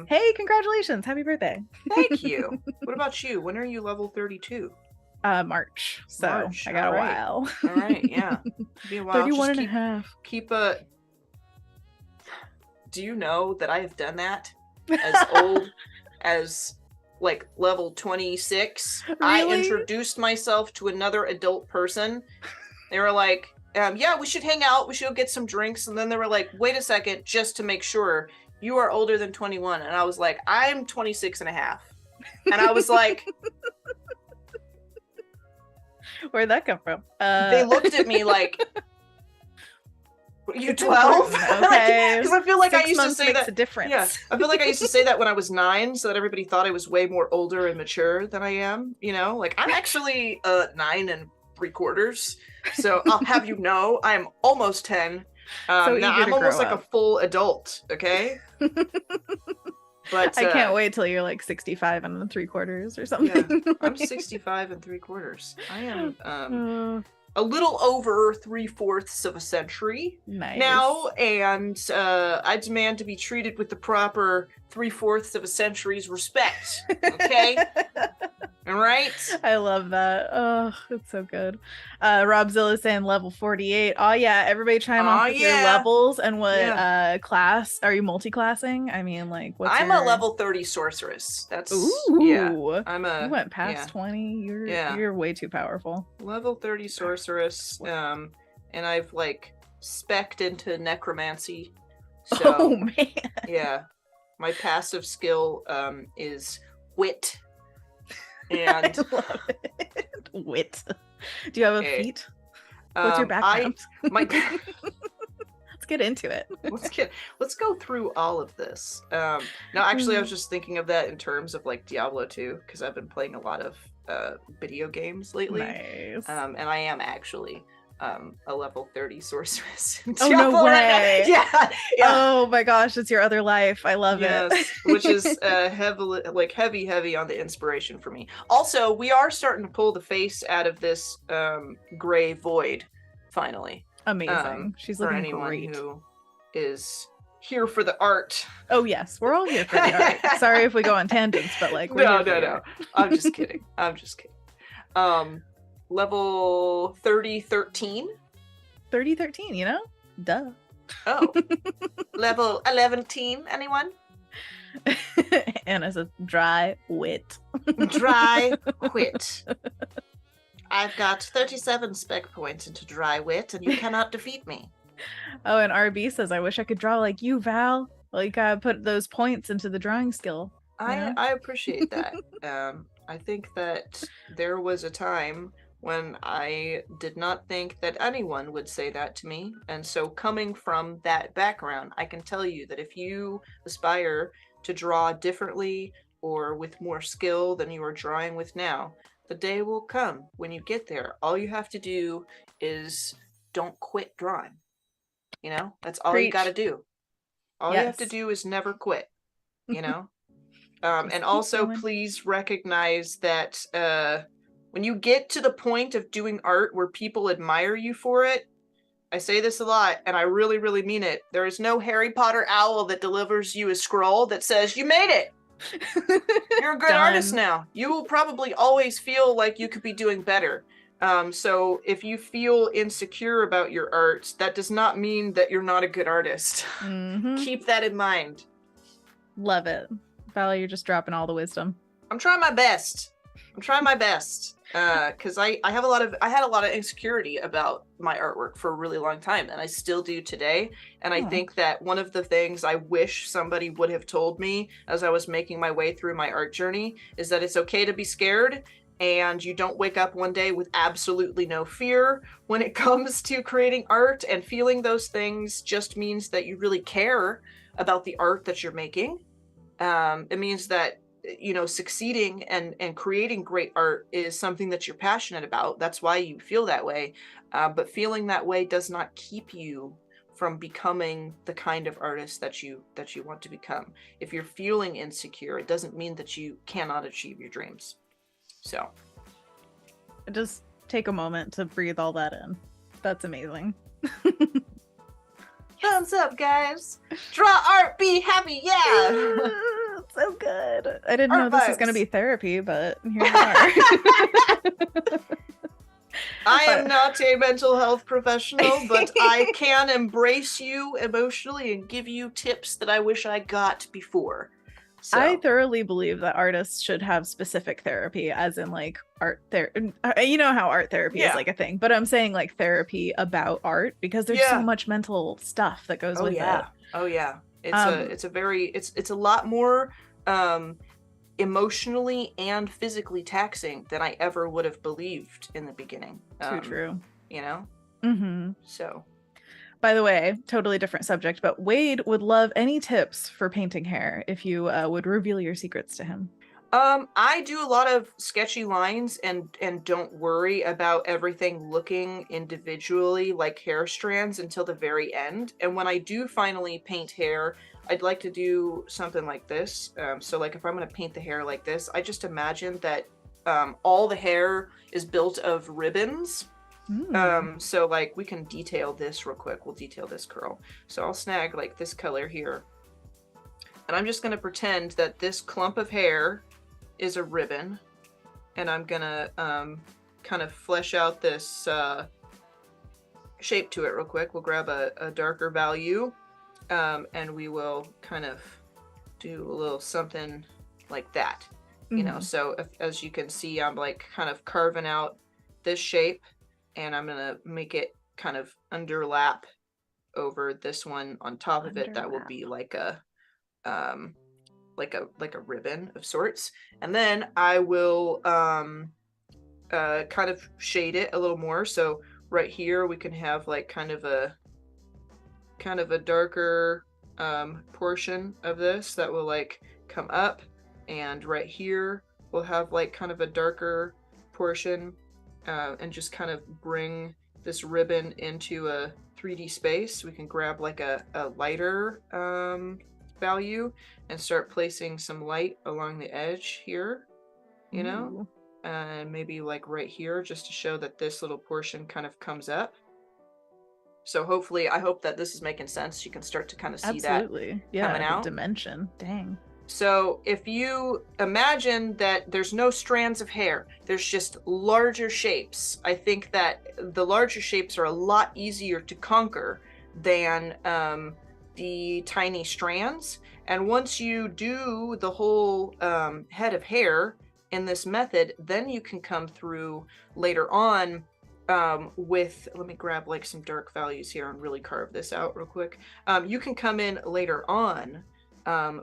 Hey, congratulations. Happy birthday. Thank you. What about you? When are you level 32? March. So March. I got a while. All right, yeah. Be a while. 31 Just and a half. Keep a... Do you know that I have done that as old as like level 26? Really? I introduced myself to another adult person. They were like, yeah, we should hang out. We should go get some drinks. And then they were like, wait a second, just to make sure you are older than 21. And I was like, I'm 26 and a half. And I was like, where'd that come from? They looked at me like, you 12? Okay. Because I feel like 6 I used to months say makes that. a difference. Yeah, I feel like I used to say that when I was 9, so that everybody thought I was way more older and mature than I am. You know, like I'm actually 9 3/4. So I'll have you know, I'm almost 10. So now I'm almost like a full adult. Okay. But I can't wait till you're like 65 and 3/4 or something. Yeah, I'm 65 3/4. I am a little over 3/4 of a century now, and I demand to be treated with the proper 3/4 of a century's respect. Okay. All right. I love that. Oh, it's so good. Robzilla saying level 48. Oh yeah, everybody chime off with your levels and what class are you multi-classing? I mean, like what's I'm a level 30 sorceress. That's you went past 20. You're way too powerful. Level 30 sorceress. And I've like spec'd into necromancy. So oh man. Yeah. My passive skill is wit. And I love it. Wit. Do you have a feat? What's your background? Let's get into it. Let's go through all of this. No, actually, I was just thinking of that in terms of like Diablo 2, because I've been playing a lot of video games lately. Nice. And I am actually a level 30 sorceress. Oh no way! Right yeah. Oh my gosh, it's your other life. I love it. Which is heavy on the inspiration for me. Also, we are starting to pull the face out of this gray void. Finally, amazing. She's looking great. For anyone who is here for the art. Oh yes, we're all here for the art. Sorry if we go on tangents, but like no. I'm just kidding. Level 3013. 3013, you know? Duh. Oh. Level 11, anyone? Anna's a dry wit. Dry wit. I've got 37 spec points into dry wit, and you cannot defeat me. Oh, and RB says, I wish I could draw like you, Val. Like, put those points into the drawing skill. I appreciate that. I think that there was a time when I did not think that anyone would say that to me. And so coming from that background, I can tell you that if you aspire to draw differently or with more skill than you are drawing with now, the day will come when you get there. All you have to do is don't quit drawing. You know, that's all you got to do. All you have to do is never quit, you know? And also please recognize that when you get to the point of doing art where people admire you for it, I say this a lot, and I really, really mean it. There is no Harry Potter owl that delivers you a scroll that says, you made it. You're a good artist now. You will probably always feel like you could be doing better. So if you feel insecure about your art, that does not mean that you're not a good artist. Mm-hmm. Keep that in mind. Love it. Val, you're just dropping all the wisdom. I'm trying my best. Because I had a lot of insecurity about my artwork for a really long time, and I still do today. And I think that one of the things I wish somebody would have told me as I was making my way through my art journey is that it's okay to be scared, and you don't wake up one day with absolutely no fear when it comes to creating art. And feeling those things just means that you really care about the art that you're making. It means that, you know, succeeding and creating great art is something that you're passionate about. That's why you feel that way. But feeling that way does not keep you from becoming the kind of artist that you want to become. If you're feeling insecure, it doesn't mean that you cannot achieve your dreams. So just take a moment to breathe all that in. That's amazing. Thumbs up, guys. Draw art, be happy. Yeah. So good. I didn't know Art this was vibes. going to be therapy, but here we are. I am not a mental health professional, but I can embrace you emotionally and give you tips that I wish I got before. So. I thoroughly believe that artists should have specific therapy, as in like art therapy. You know how art therapy is like a thing, but I'm saying like therapy about art, because there's so much mental stuff that goes with it. Oh yeah. It's a lot more emotionally and physically taxing than I ever would have believed in the beginning. Too true. You know? Mm-hmm. So. By the way, totally different subject, but Wade would love any tips for painting hair if you would reveal your secrets to him. I do a lot of sketchy lines and don't worry about everything looking individually like hair strands until the very end. And when I do finally paint hair, I'd like to do something like this. So like if I'm going to paint the hair like this, I just imagine that all the hair is built of ribbons. So like we can detail this real quick. We'll detail this curl. So I'll snag like this color here. And I'm just going to pretend that this clump of hair is a ribbon. And I'm going to kind of flesh out this shape to it real quick. We'll grab a darker value and we will kind of do a little something like that. You know, so as you can see, I'm like kind of carving out this shape. And I'm gonna make it kind of underlap over this one on top of it. That will be like a ribbon of sorts. And then I will kind of shade it a little more. So right here we can have like kind of a darker portion of this that will like come up, and right here we'll have like kind of a darker portion. And just kind of bring this ribbon into a 3D space. We can grab like a lighter value and start placing some light along the edge here, you know, and maybe like right here just to show that this little portion kind of comes up. So hopefully, I hope that this is making sense. You can start to kind of see that coming out. Dimension. Dang. So if you imagine that there's no strands of hair, there's just larger shapes. I think that the larger shapes are a lot easier to conquer than the tiny strands. And once you do the whole head of hair in this method, then you can come through later on with, let me grab like some dark values here and really carve this out real quick. You can come in later on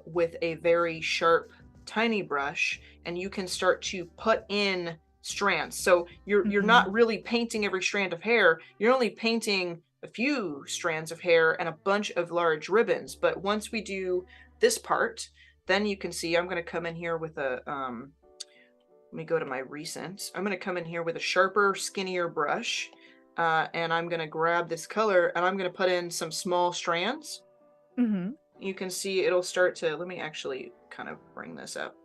with a very sharp tiny brush, and you can start to put in strands. So you're not really painting every strand of hair, you're only painting a few strands of hair and a bunch of large ribbons. But once we do this part, then you can see I'm going to come in here with a let me go to my recent. I'm going to come in here with a sharper, skinnier brush, and I'm going to grab this color and I'm going to put in some small strands. You can see it'll start to, let me actually kind of bring this up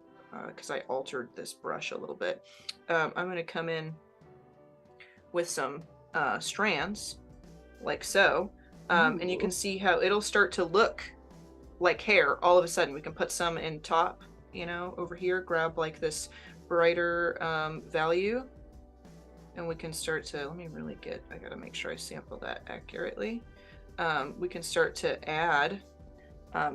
because I altered this brush a little bit. I'm going to come in with some strands like so, and you can see how it'll start to look like hair all of a sudden. We can put some in top, you know, over here, grab like this brighter value, and we can start to, let me really get, I got to make sure I sample that accurately. We can start to add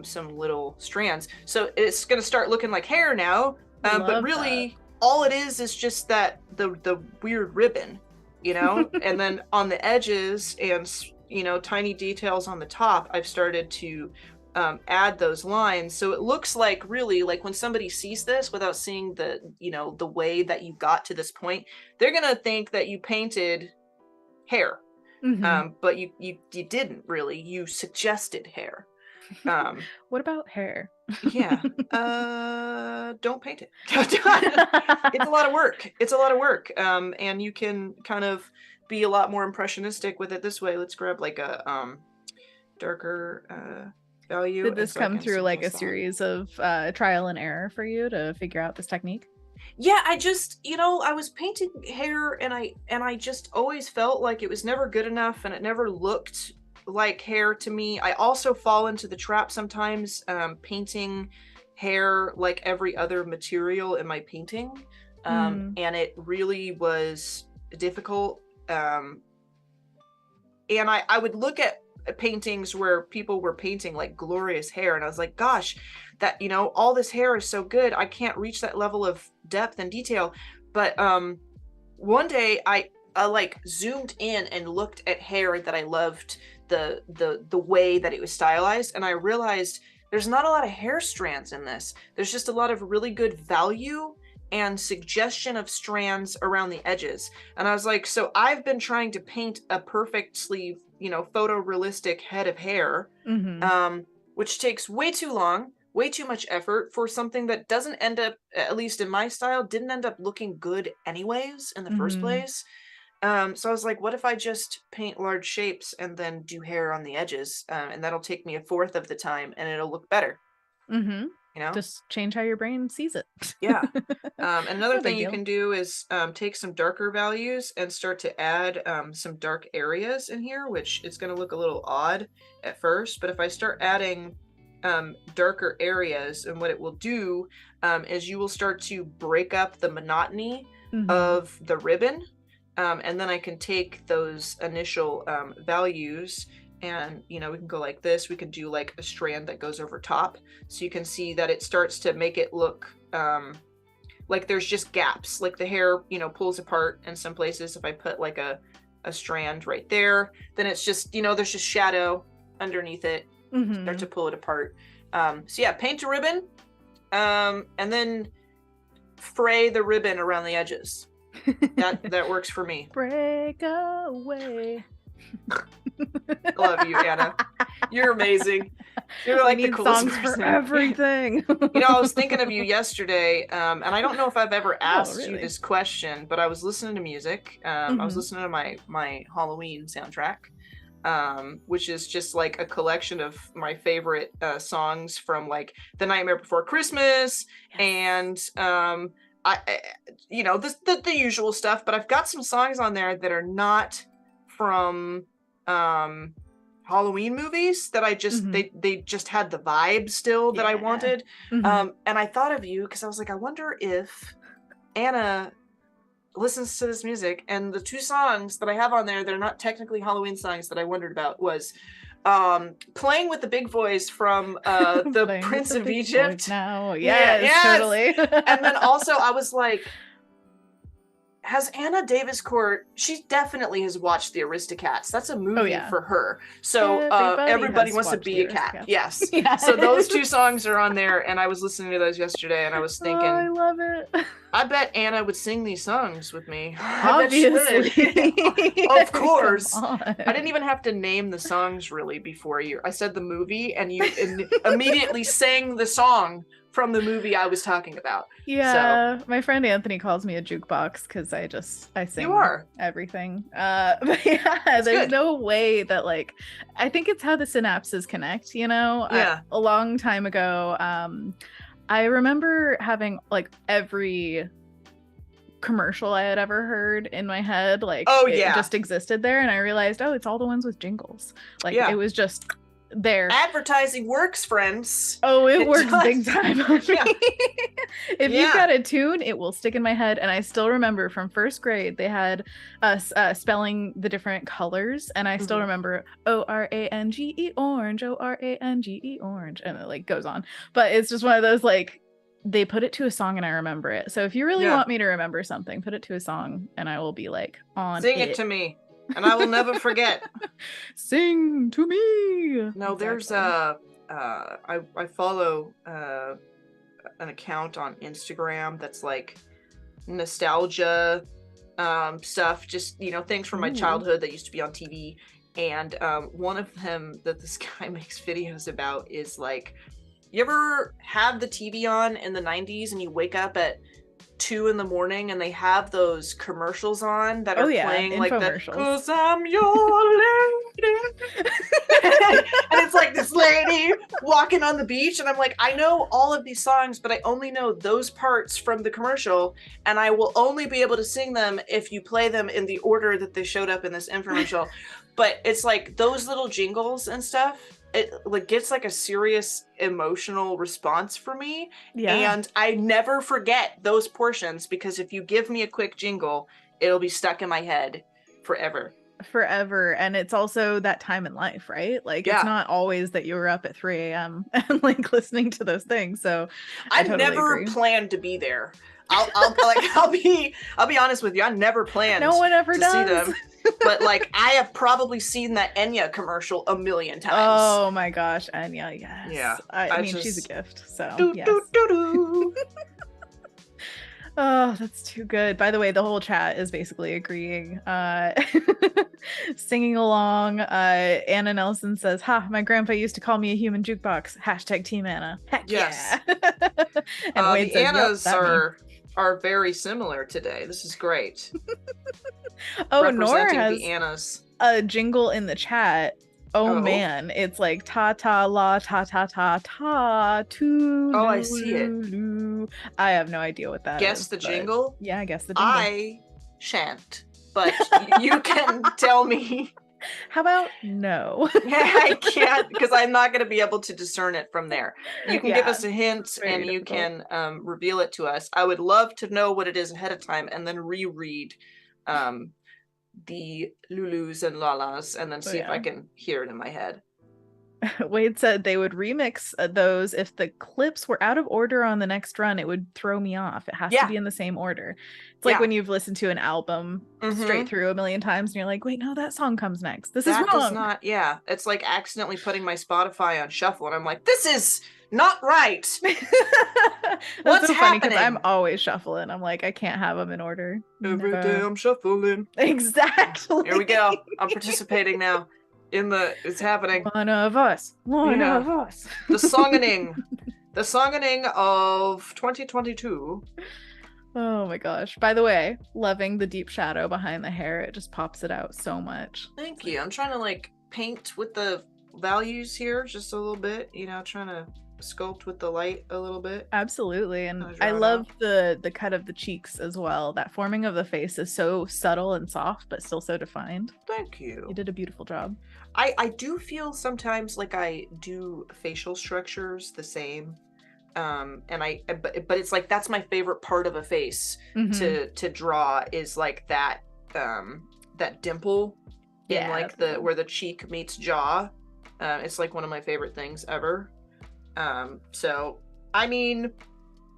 some little strands. So it's going to start looking like hair now, but really all it is just that the weird ribbon, you know, and then on the edges and, you know, tiny details on the top, I've started to add those lines. So it looks like really like when somebody sees this without seeing the, you know, the way that you got to this point, they're going to think that you painted hair. But you didn't really, you suggested hair. What about hair? Don't paint it. It's a lot of work. And you can kind of be a lot more impressionistic with it this way. Let's grab like a darker value. Did this so I come can through like a suggest that. series of trial and error for you to figure out this technique? Yeah, I just, I was painting hair and I just always felt like it was never good enough and it never looked like hair to me. I also fall into the trap sometimes painting hair like every other material in my painting. And it really was difficult. And I would look at paintings where people were painting like glorious hair and I was like, gosh, that all this hair is so good, I can't reach that level of depth and detail. But one day I like zoomed in and looked at hair that I loved, the way that it was stylized, and I realized there's not a lot of hair strands in this. There's just a lot of really good value and suggestion of strands around the edges. And I was like, so I've been trying to paint a perfectly photorealistic head of hair, which takes way too long, way too much effort for something that doesn't end up, at least in my style, didn't end up looking good anyways in the first place. So I was like, what if I just paint large shapes and then do hair on the edges, and that'll take me 1/4 of the time and it'll look better. Just change how your brain sees it. Yeah. Another thing you can do is take some darker values and start to add some dark areas in here, which is going to look a little odd at first. But if I start adding darker areas, and what it will do is you will start to break up the monotony of the ribbon. And then I can take those initial values and, we can go like this. We can do like a strand that goes over top. So you can see that it starts to make it look like there's just gaps, like the hair, pulls apart in some places. If I put like a strand right there, then it's just, there's just shadow underneath it. Start to pull it apart. So yeah, paint a ribbon and then fray the ribbon around the edges. That works for me. Break away. I love you, Anna. You're amazing. You're like the coolest person. For everything. I was thinking of you yesterday, and I don't know if I've ever asked you this question, but I was listening to music. I was listening to my Halloween soundtrack, which is just like a collection of my favorite songs from like The Nightmare Before Christmas and the usual stuff, but I've got some songs on there that are not from Halloween movies that I just they just had the vibe still that I wanted. And I thought of you because I was like, I wonder if Anna listens to this music. And the 2 songs that I have on there that are not technically Halloween songs that I wondered about was Playing with the Big Boys from the Prince of Egypt. Now, yes, totally. And then also I was like, has Anna Davis-Court, she definitely has watched the Aristocats. That's a movie for her. So everybody wants to be a cat. Yes. So those 2 songs are on there, and I was listening to those yesterday, and I was thinking, I love it. I bet Anna would sing these songs with me. Obviously. Of course. I didn't even have to name the songs really before I said the movie, and you immediately sang the song from the movie I was talking about. Yeah, so. My friend Anthony calls me a jukebox because I sing everything. But yeah, there's no way that like, I think it's how the synapses connect, a long time ago. I remember having like every commercial I had ever heard in my head, like it just existed there, and I realized, it's all the ones with jingles. Like it was just there. Advertising works, friends. It works big time on me. If you've got a tune, it will stick in my head. And I still remember from first grade they had us spelling the different colors, and I still remember ORANGE orange, ORANGE orange, and it like goes on. But it's just one of those like, they put it to a song and I remember it. So if you really want me to remember something, put it to a song and I will be like on Sing it to me. And I will never forget. Sing to me. No, there's I follow an account on Instagram that's like nostalgia stuff, just things from my childhood that used to be on TV. And one of them that this guy makes videos about is like, you ever have the TV on in the 90s and you wake up at 2 a.m. and they have those commercials on that are playing like the 'cause I'm your lady. And it's like this lady walking on the beach, and I'm like, I know all of these songs, but I only know those parts from the commercial, and I will only be able to sing them if you play them in the order that they showed up in this infomercial. But it's like those little jingles and stuff, it like gets like a serious emotional response for me. Yeah. And I never forget those portions, because if you give me a quick jingle, it'll be stuck in my head forever. And it's also that time in life, right? Like Yeah. it's not always that you were up at 3 a.m. and like listening to those things. So I totally never agree. planned to be there. I'll be honest with you. I never planned No one ever to does. see them. But like I have probably seen that Enya commercial a million times. Oh my gosh, Enya, yes. Yeah. I mean, she's a gift. So do, yes. do, do, do. Oh, that's too good. By the way, the whole chat is basically agreeing, singing along. Anna Nelson says, "Ha, my grandpa used to call me a human jukebox. Hashtag Team Anna." Heck Yes. yeah. And Wade The says, Annas "Yep, are very similar today. This is great. oh, Nora Representing has the Annas. a jingle in the chat. Oh, Oh. man, it's like ta ta la ta ta ta ta tu. Oh, I see it. I have no idea what that is. Guess the jingle? Yeah, I guess the jingle. I shan't, but you can tell me. How about no? I can't, because I'm not going to be able to discern it from there. You can give Yeah, us a hint very and you difficult. can reveal it to us. I would love to know what it is ahead of time and then reread the Lulus and Lalas and then see if I can hear it in my head. Wade said they would remix those. If the clips were out of order on the next run, it would throw me off. It has to be in the same order. It's like when you've listened to an album straight through a million times and you're like, wait, no, that song comes next. This is wrong. Does not, it's like accidentally putting my Spotify on shuffle and I'm like, this is not right. What's so funny because I'm always shuffling. I'm like, I can't have them in order. Every day I'm shuffling. Exactly. Here we go. I'm participating now. It's happening. One of us. One of us. The songening of 2022. Oh my gosh. By the way, loving the deep shadow behind the hair. It just pops it out so much. Thank you. I'm trying to like paint with the values here just a little bit, trying to sculpt with the light a little bit. Absolutely. And I love the cut of the cheeks as well. That forming of the face is so subtle and soft but still so defined. Thank you. You did a beautiful job. I do feel sometimes like I do facial structures the same. But it's like that's my favorite part of a face to draw is like that dimple in like where the cheek meets jaw. It's like one of my favorite things ever. So I mean,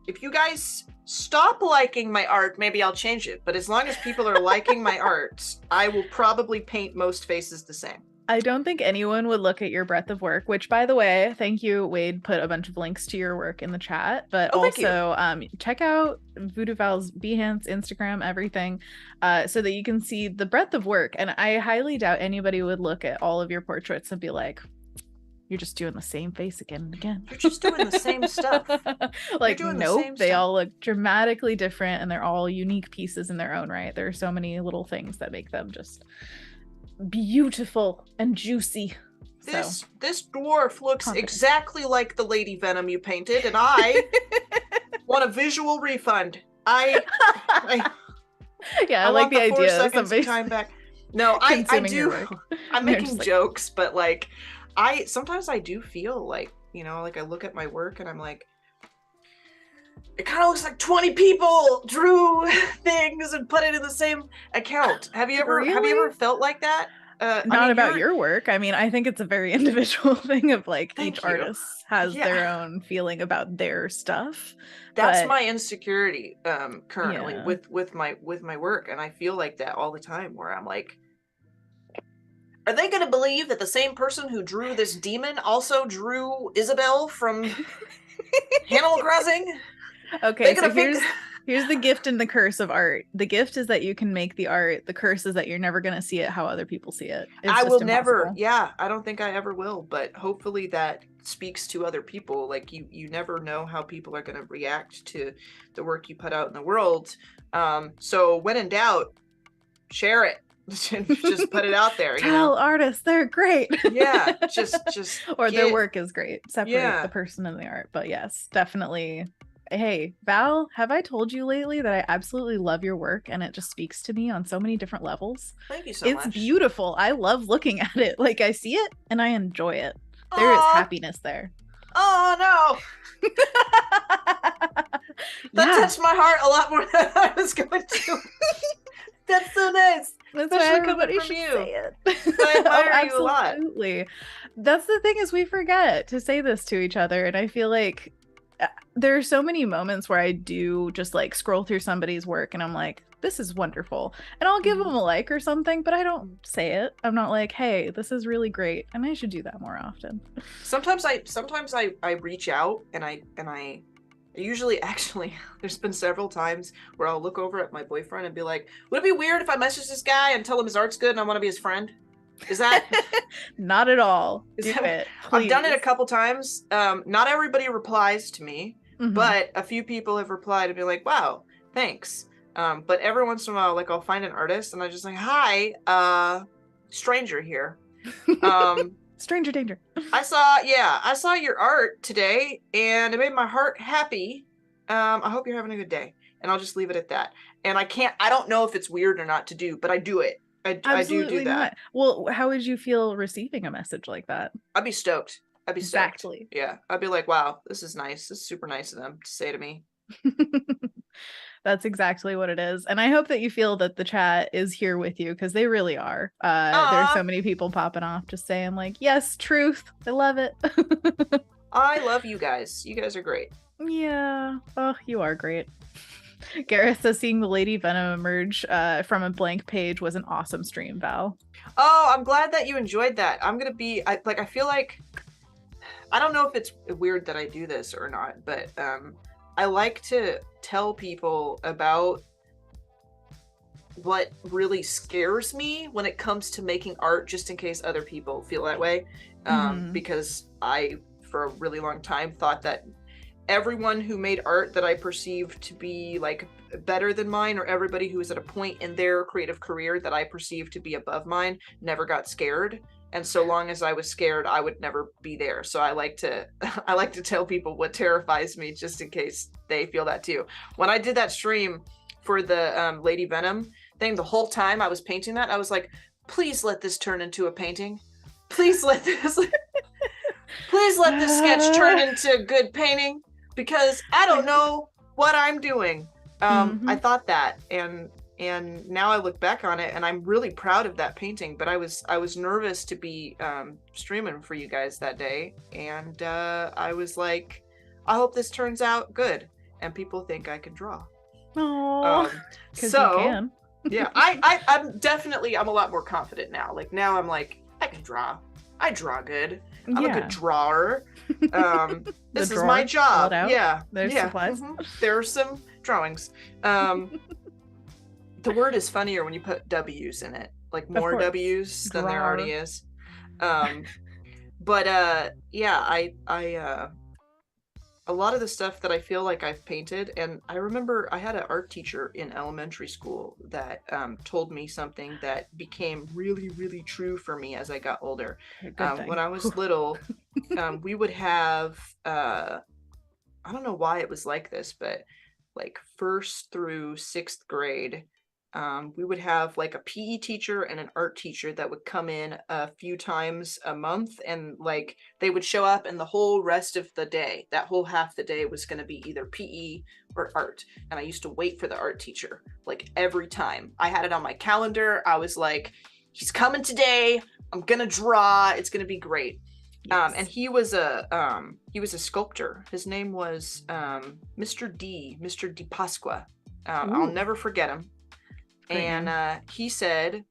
if you guys stop liking my art, maybe I'll change it. But as long as people are liking my art, I will probably paint most faces the same. I don't think anyone would look at your breadth of work, which, by the way, thank you, Wade, put a bunch of links to your work in the chat, but also check out VooDoo Val's Behance, Instagram, everything, so that you can see the breadth of work. And I highly doubt anybody would look at all of your portraits and be like, you're just doing the same face again and again. You're just doing the same stuff. Like, nope, they all look dramatically different and they're all unique pieces in their own right. There are so many little things that make them just beautiful and juicy. This dwarf looks exactly like the Lady Venom you painted, and I want a visual refund. I like the idea of somebody time back. No, I do. I'm making jokes, but like sometimes I do feel like, like I look at my work and I'm like, it kind of looks like 20 people drew things and put it in the same account. Have you ever felt like that? Not about your work. I mean, I think it's a very individual thing of like each artist has their own feeling about their stuff. That's my insecurity currently with my work, and I feel like that all the time where I'm like, are they going to believe that the same person who drew this demon also drew Isabel from Animal Crossing? Okay, so here's the gift and the curse of art. The gift is that you can make the art. The curse is that you're never going to see it how other people see it. I will never. Yeah, I don't think I ever will, but hopefully that speaks to other people. Like you never know how people are going to react to the work you put out in the world. So when in doubt, share it. Just put it out there, Tell artists they're great. Yeah, just or their work is great. Separate the person and the art. But yes, definitely. Hey, Val, have I told you lately that I absolutely love your work and it just speaks to me on so many different levels? Thank you so much. It's beautiful. I love looking at it. Like I see it and I enjoy it. There is happiness there. Oh no. That touched my heart a lot more than I was going to. That's so nice. That's why everybody should say it. I admire you a lot. Absolutely. That's the thing is we forget to say this to each other. And I feel like there are so many moments where I do just like scroll through somebody's work and I'm like, this is wonderful. And I'll give them a like or something, but I don't say it. I'm not like, hey, this is really great. And I should do that more often. Sometimes I reach out and I usually, actually, there's been several times where I'll look over at my boyfriend and be like, would it be weird if I message this guy and tell him his art's good and I want to be his friend? Is that? Not at all. Do it. Please. I've done it a couple times. Not everybody replies to me, but a few people have replied and be like, wow, thanks. But every once in a while, like I'll find an artist and I just like, hi, stranger here. Stranger danger. I saw your art today and it made my heart happy. I hope you're having a good day. And I'll just leave it at that. And I don't know if it's weird or not to do, but I do it. I do that. Not. Well, how would you feel receiving a message like that? I'd be stoked. Exactly. Yeah. I'd be like, wow, this is nice. This is super nice of them to say to me. That's exactly what it is. And I hope that you feel that the chat is here with you because they really are. There are so many people popping off just saying like, yes, truth. I love it. I love you guys. You guys are great. Yeah. Oh, you are great. Gareth says seeing the Lady Venom emerge from a blank page was an awesome stream, Val. Oh, I'm glad that you enjoyed that. I'm going to be, I feel like, I don't know if it's weird that I do this or not, but I like to tell people about what really scares me when it comes to making art, just in case other people feel that way. Because I, for a really long time, thought that everyone who made art that I perceived to be like better than mine, or everybody who was at a point in their creative career that I perceived to be above mine, never got scared. And so long as I was scared, I would never be there. So I like to tell people what terrifies me, just in case they feel that too. When I did that stream for the Lady Venom thing, the whole time I was painting that, I was like, please let this turn into a painting. Please let this sketch turn into a good painting, because I don't know what I'm doing. I thought that, and now I look back on it and I'm really proud of that painting, but I was nervous to be streaming for you guys that day, and I was like, I hope this turns out good and people think I can draw. Oh, so you can. Yeah, I'm a lot more confident now. Like now I'm like, I can draw. I draw good. I'm a good drawer. This is my job. Yeah. There's supplies. There's some drawings. The word is funnier when you put W's in it, like more W's than there already is. But yeah, I a lot of the stuff that I feel like I've painted, and I remember I had an art teacher in elementary school that told me something that became really, really true for me as I got older. When I was little, we would have, I don't know why it was like this, but like 1st through 6th grade, we would have like a PE teacher and an art teacher that would come in a few times a month, and like they would show up, and the whole rest of the day, that whole half the day, was going to be either PE or art. And I used to wait for the art teacher like every time. I had it on my calendar. I was like, he's coming today. I'm gonna draw. It's gonna be great. Yes. And he was a sculptor. His name was Mr. Di Pasqua. I'll never forget him. And he said,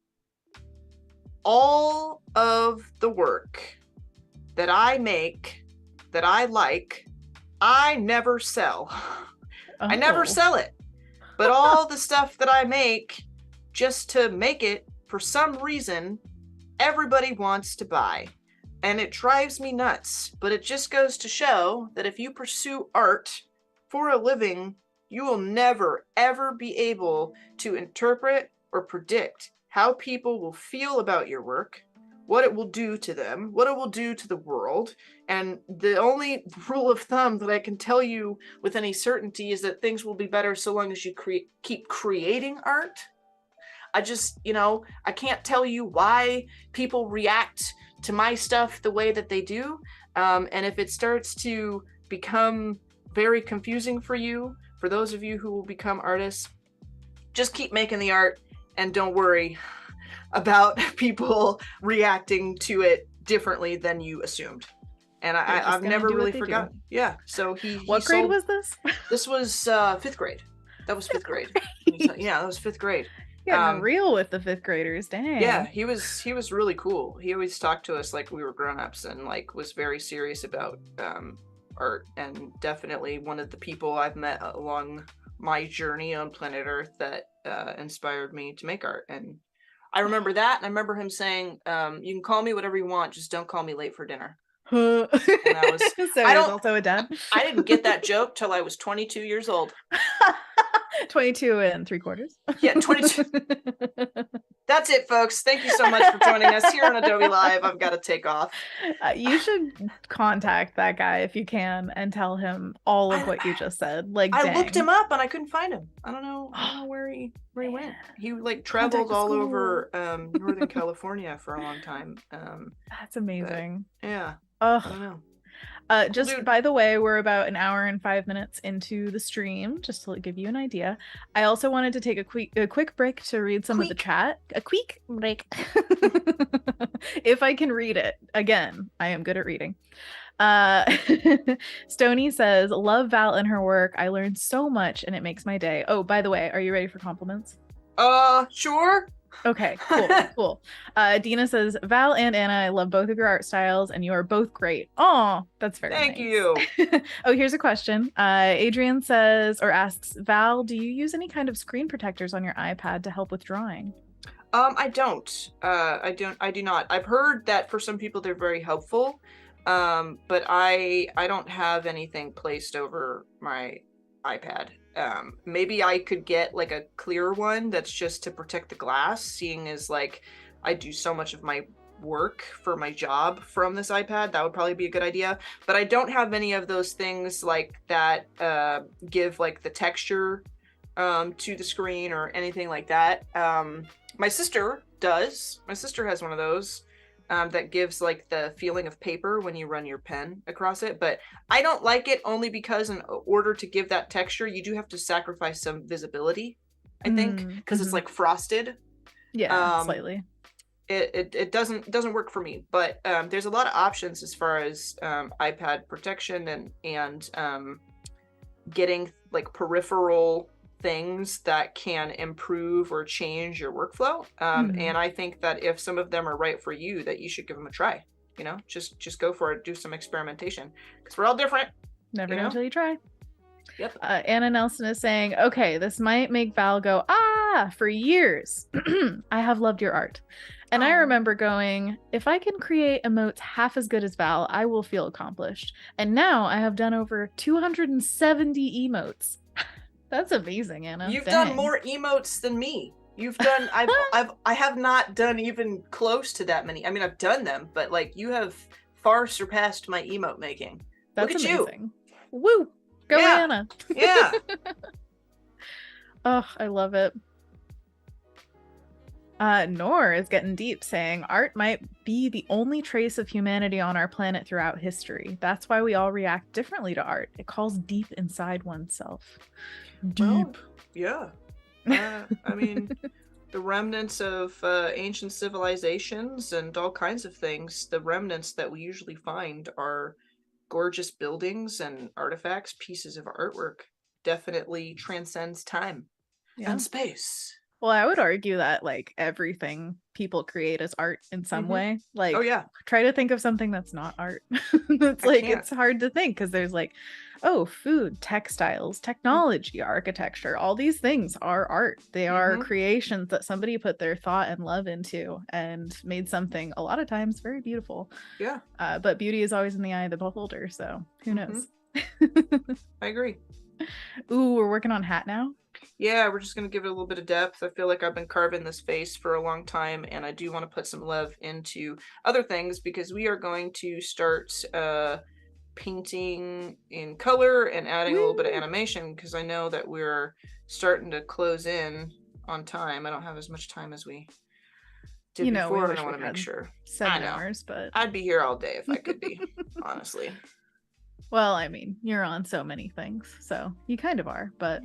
all of the work that I make, that I like, I never sell. I never sell it. But all the stuff that I make, just to make it, for some reason, everybody wants to buy. And it drives me nuts. But it just goes to show that if you pursue art for a living, you will never, ever be able to interpret or predict how people will feel about your work, what it will do to them, what it will do to the world. And the only rule of thumb that I can tell you with any certainty is that things will be better so long as you keep creating art. I just, I can't tell you why people react to my stuff the way that they do. And if it starts to become very confusing for you, for those of you who will become artists, just keep making the art and don't worry about people reacting to it differently than you assumed. And I've never really forgotten. Yeah. So What grade was this? This was 5th grade. That was 5th grade. Yeah, that was 5th grade. Getting real with the 5th graders, dang. Yeah, he was really cool. He always talked to us like we were grown-ups and like was very serious about art, and definitely one of the people I've met along my journey on planet Earth that inspired me to make art. And I remember that, and I remember him saying, you can call me whatever you want, just don't call me late for dinner. And that was so he was also a dad. I didn't get that joke till I was 22 years old. 22 3/4. Yeah, 22. That's it, folks. Thank you so much for joining us here on Adobe Live. I've got to take off. You should contact that guy if you can and tell him all of what you just said. Like, I looked him up and I couldn't find him. I don't know where he went. He like traveled all over Northern California for a long time. That's amazing. Yeah. I don't know. By the way, we're about an hour and 5 minutes into the stream, just to give you an idea. I also wanted to take a quick break to read some of the chat. A quick break. If I can read it. Again, I am good at reading. Stony says, love Val and her work. I learned so much and it makes my day. Oh, by the way, are you ready for compliments? Sure. Okay, cool. Dina says, Val and Anna, I love both of your art styles and you are both great. Oh, that's very Thank nice. you. Oh, here's a question. Adrian says or asks, Val, do you use any kind of screen protectors on your iPad to help with drawing? I don't. I do not. I've heard that for some people they're very helpful. But I don't have anything placed over my iPad. Maybe I could get like a clear one that's just to protect the glass, seeing as like I do so much of my work for my job from this iPad. That would probably be a good idea. But I don't have any of those things like that give like the texture to the screen or anything like that. My sister does. My sister has one of those that gives like the feeling of paper when you run your pen across it, but I don't like it only because in order to give that texture you do have to sacrifice some visibility, I think, because it's like frosted. Yeah, slightly. It doesn't work for me, but there's a lot of options as far as iPad protection and getting like peripheral things that can improve or change your workflow. And I think that if some of them are right for you, that you should give them a try. Just go for it. Do some experimentation because we're all different. Never know until you try. Yep. Anna Nelson is saying, okay, this might make Val go, for years. I have loved your art. And I remember going, if I can create emotes half as good as Val, I will feel accomplished. And now I have done over 270 emotes. That's amazing, Anna. You've done more emotes than me. You've done. I have not done even close to that many. I mean, I've done them, but like you have far surpassed my emote making. That's Look at amazing. You. Woo! Go, Anna. Yeah. Oh, I love it. Nor is getting deep, saying art might be the only trace of humanity on our planet throughout history. That's why we all react differently to art. It calls deep inside oneself. Deep. Well, yeah. I mean, the remnants of ancient civilizations and all kinds of things, the remnants that we usually find are gorgeous buildings and artifacts, pieces of artwork. Definitely transcends time and space. Well, I would argue that like everything people create is art in some way. Like, try to think of something that's not art. It's hard to think because there's like, food, textiles, technology, architecture, all these things are art. They are creations that somebody put their thought and love into and made something a lot of times very beautiful. Yeah. But beauty is always in the eye of the beholder. So who knows? I agree. Ooh, we're working on hat now. yeah, we're just gonna give it a little bit of depth. I feel like I've been carving this face for a long time, and I do want to put some love into other things because we are going to start painting in color and adding a little bit of animation because I know that we're starting to close in on time. I don't have as much time as we did before, and I want to make sure. 7 hours, but I'd be here all day if I could be, honestly. Well, I mean, you're on so many things, so you kind of are, but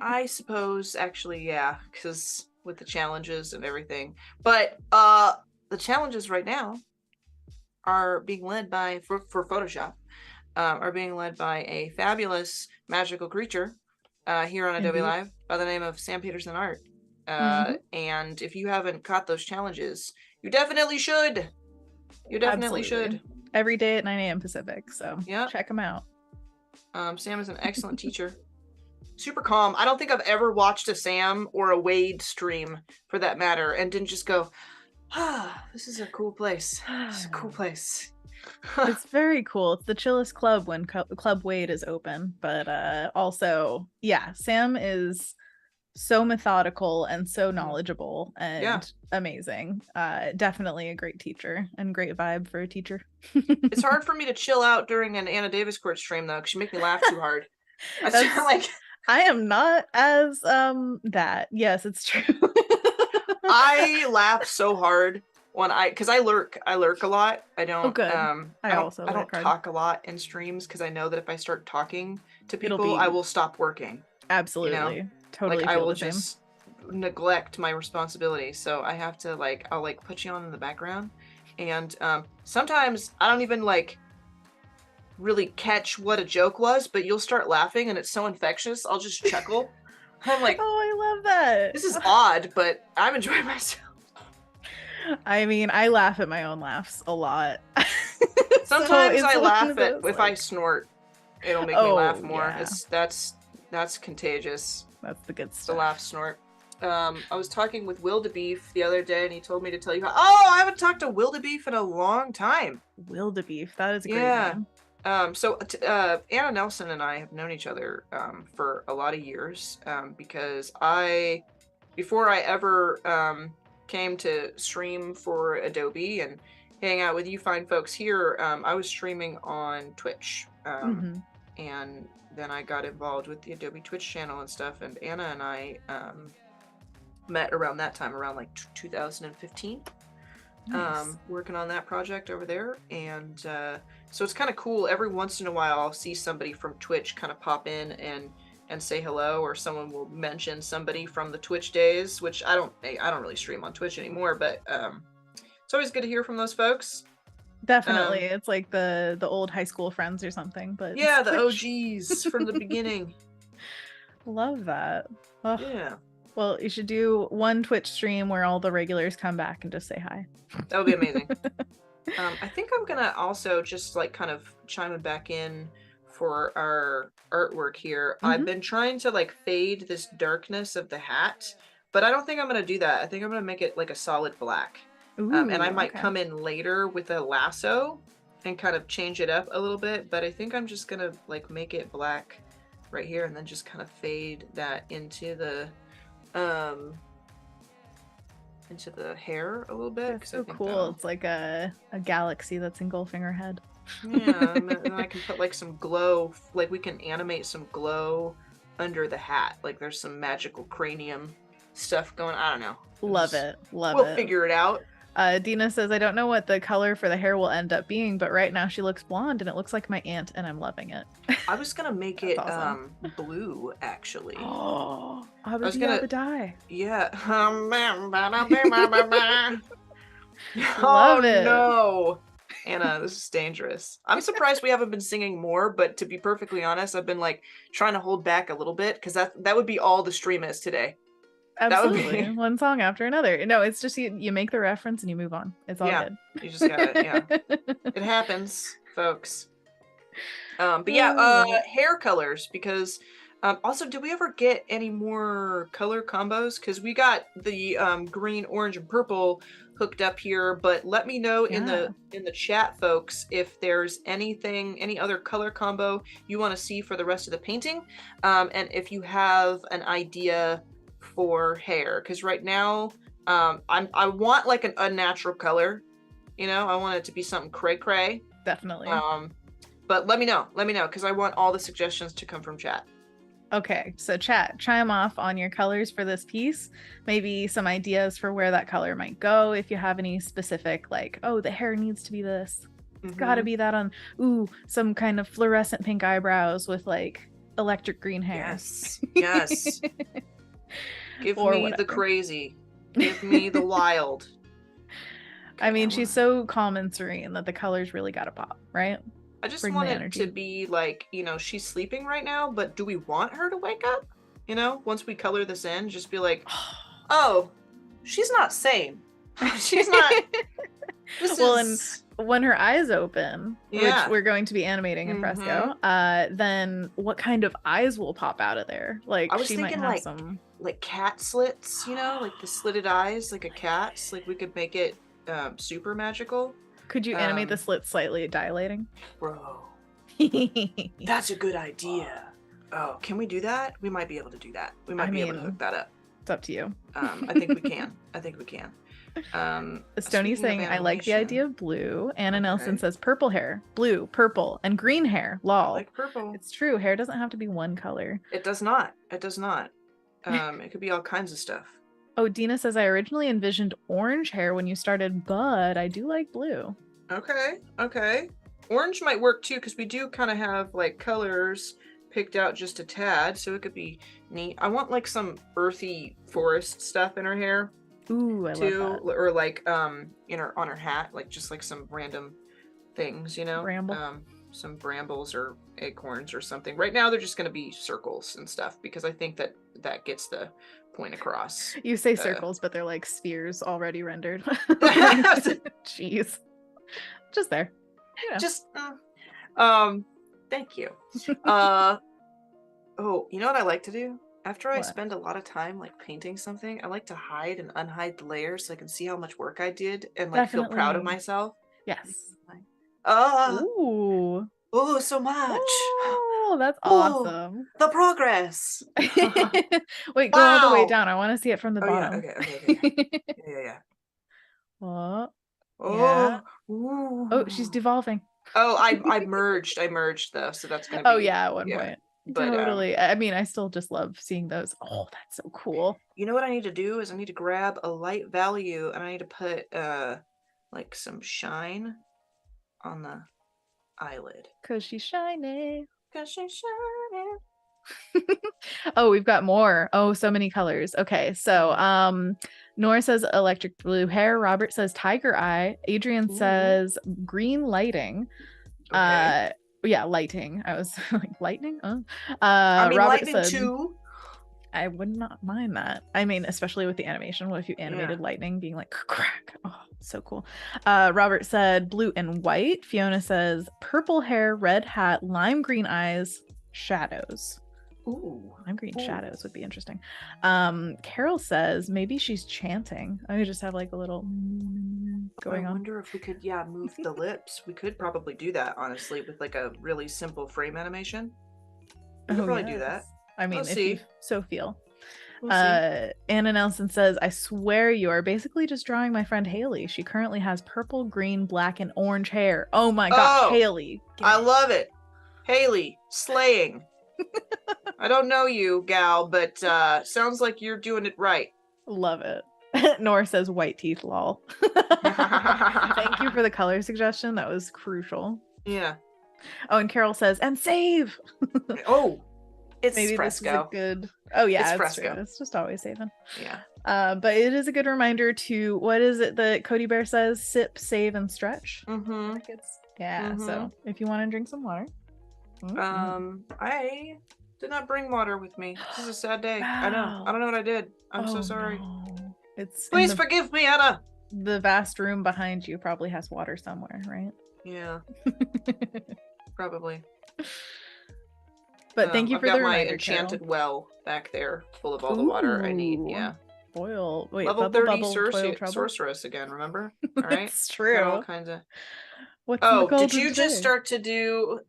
I suppose, actually, yeah, because with the challenges and everything. But the challenges right now are being led by, for Photoshop, are being led by a fabulous magical creature here on Adobe Live by the name of Sam Peterson Art. And if you haven't caught those challenges, you definitely should. You definitely should. Every day at 9 a.m. Pacific, so yeah, check them out. Sam is an excellent teacher. Super calm. I don't think I've ever watched a Sam or a Wade stream, for that matter, and didn't just go, ah, this is a cool place. This is a cool place. It's very cool. It's the chillest club when Club Wade is open, but also, yeah, Sam is so methodical and so knowledgeable and amazing. Definitely a great teacher and great vibe for a teacher. It's hard for me to chill out during an Anna Davis court stream though, because you make me laugh too hard. I am not as that. Yes, it's true. I laugh so hard when because I lurk a lot. I don't I don't talk a lot in streams because I know that if I start talking to people, I will stop working. Absolutely. You know? Totally. I will just neglect my responsibility. So I have to I'll put you on in the background. And sometimes I don't even really catch what a joke was, but you'll start laughing and it's so infectious. I'll just chuckle. I'm like, oh, I love that. This is odd, but I'm enjoying myself. I mean, I laugh at my own laughs a lot. Sometimes I laugh at if I snort, it'll make me laugh more. Yeah. That's contagious. That's the good stuff. The laugh snort. I was talking with Wildebeef the other day, and he told me to tell you how. Oh, I haven't talked to Wildebeef in a long time. Wildebeef, that is a great name. So Anna Nelson and I have known each other for a lot of years because before I ever came to stream for Adobe and hang out with you fine folks here, I was streaming on Twitch. And then I got involved with the Adobe Twitch channel and stuff, and Anna and I met around that time, around 2015. Nice. Working on that project over there, and so it's kind of cool. Every once in a while I'll see somebody from Twitch kind of pop in and say hello, or someone will mention somebody from the Twitch days, which I don't really stream on Twitch anymore, but it's always good to hear from those folks. Definitely. It's like the old high school friends or something, but yeah, the OGs from the beginning. Love that. Oh. Yeah. Well, you should do one Twitch stream where all the regulars come back and just say hi. That would be amazing. I think I'm gonna also just kind of chime it back in for our artwork here. I've been trying to fade this darkness of the hat, but I don't think I'm gonna do that. I think I'm gonna make it a solid black. Ooh, and I might come in later with a lasso and kind of change it up a little bit, but I think I'm just gonna make it black right here and then just kind of fade that into the hair a little bit. That's so cool. It's like a galaxy that's engulfing her head. Yeah, and then I can put some glow, we can animate some glow under the hat. There's some magical cranium stuff going. I don't know. Love it. We'll figure it out. Dina says, I don't know what the color for the hair will end up being, but right now she looks blonde and it looks like my aunt and I'm loving it. I was gonna make it awesome. Blue, actually. Oh, I was gonna die. Yeah. Love it. No. Anna, this is dangerous. I'm surprised we haven't been singing more, but to be perfectly honest, I've been trying to hold back a little bit because that would be all the stream is today. Absolutely. One song after another. No, it's just you make the reference and you move on. It's all good. You just gotta, yeah. It happens, folks. But yeah, hair colors, because also, did we ever get any more color combos? Because we got the green, orange, and purple hooked up here, but let me know in Yeah. the chat, folks, if there's any other color combo you want to see for the rest of the painting, and if you have an idea for hair, because right now I want like an unnatural color, you know, I want it to be something cray. Definitely. But let me know because I want all the suggestions to come from chat. Okay, so chat, try them off on your colors for this piece. Maybe some ideas for where that color might go. If you have any specific, like, oh, the hair needs to be this. It's gotta be that on, ooh, some kind of fluorescent pink eyebrows with like electric green hair. Yes. Give Or me whatever. the crazy. Give me the wild. I mean, she's so calm and serene that the colors really gotta pop, right? I just Bring want the it energy. to be like, you know, she's sleeping right now, but do we want her to wake up? You know, once we color this in, just be like, oh, she's not sane. She's not. Well, and when her eyes open, Yeah. which we're going to be animating in Fresco, then what kind of eyes will pop out of there? Like, I was she might thinking have like some like cat slits, you know, like the slitted eyes, like a cat's. Like we could make it super magical. Could you animate the slit slightly dilating? Bro, that's a good idea. Oh, can we do that? We might be able to do that. We might be able to hook that up. It's up to you. I think we can. Stony's saying, I like the idea of blue. Anna Nelson says purple hair, blue, purple, and green hair. Lol. I like purple. It's true. Hair doesn't have to be one color. It does not. It could be all kinds of stuff. Oh, Dina says, I originally envisioned orange hair when you started, but I do like blue. Okay. Orange might work too, because we do kind of have like colors picked out just a tad, so it could be neat. I want like some earthy forest stuff in her hair. Ooh, I too, love that. or like on her hat, like just like some random things, you know, some brambles or acorns or something. Right now they're just going to be circles and stuff because I think that gets the point across. You say circles, but they're like spheres already rendered. Jeez, just there. Yeah. Just thank you. Oh, you know what I like to do? After I spend a lot of time like painting something, I like to hide and unhide the layers so I can see how much work I did and like feel proud of myself. Yes. Oh, so much. Oh, that's awesome. The progress. Wait, go all the way down. I want to see it from the bottom. Yeah, okay. Yeah. What? Oh. Yeah. Oh, she's devolving. Oh, I merged though, so that's gonna be. Oh yeah, at one point. But, totally. I mean, I still just love seeing those. Oh, that's so cool. You know what I need to do is I need to grab a light value and I need to put like some shine on the eyelid. Cause she's shiny. Oh, we've got more. Oh, so many colors. Okay, so Nora says electric blue hair. Robert says tiger eye. Adrian says green lighting. Okay. Yeah, lighting. I was like lightning. I mean, Robert lightning said, too. I would not mind that. I mean, especially with the animation. What if you animated lightning being like crack? Oh, so cool. Robert said blue and white. Fiona says purple hair, red hat, lime green eyes, shadows. Ooh, lime green shadows would be interesting. Carol says maybe she's chanting. I would just have like a little going on. I wonder if we could, move the lips. We could probably do that, honestly, with like a really simple frame animation. We could probably do that. I mean, if you so feel. We'll Anna Nelson says, I swear you are basically just drawing my friend Haley. She currently has purple, green, black, and orange hair. Oh my gosh, Haley. I love it. Haley, slaying. I don't know you, gal, but sounds like you're doing it right. Love it. Nora says white teeth, lol. Thank you for the color suggestion. That was crucial. Yeah. Oh, and Carol says, and save. It's maybe Fresco. This is a good. Oh yeah, it's Fresco. True. It's just always saving. Yeah. But it is a good reminder to, what is it that Cody Bear says? Sip, save, and stretch. So if you want to drink some water. I did not bring water with me. This is a sad day. Wow. I know. I don't know what I did. I'm so sorry. No. Please forgive me, Anna. The vast room behind you probably has water somewhere, right? Yeah. Probably. But thank you for the reminder, my enchanted Carol. well back there, full of all the water I need. Yeah. Foil. Wait, Level bubble 30 bubble toil trouble. sorceress again, remember? All right. It's Got all true. kinds of. What's in the Oh, did cauldron you today? just start to do?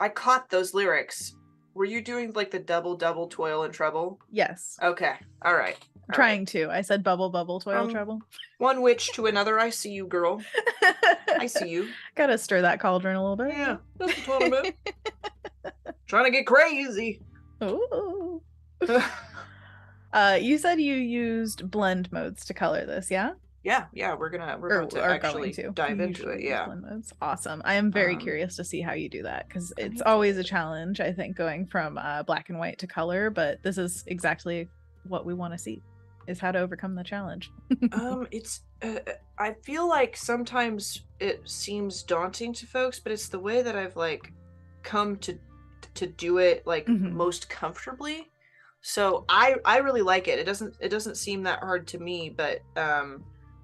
I caught those lyrics. Were you doing like the double toil and trouble? Yes. Okay. All right. All Trying right. to. I said bubble bubble toil trouble. One witch to another. I see you, girl. I see you. Gotta stir that cauldron a little bit. Yeah, that's a tournament. Trying to get crazy. Ooh. You said you used blend modes to color this, yeah? Yeah, we're about to actually dive into it. Yeah. Blend modes. Awesome. I am very curious to see how you do that because it's always a challenge, I think, going from black and white to color, but this is exactly what we want to see, is how to overcome the challenge. It's I feel like sometimes it seems daunting to folks, but it's the way that I've like come to do it like most comfortably. So I really like it. It doesn't seem that hard to me, but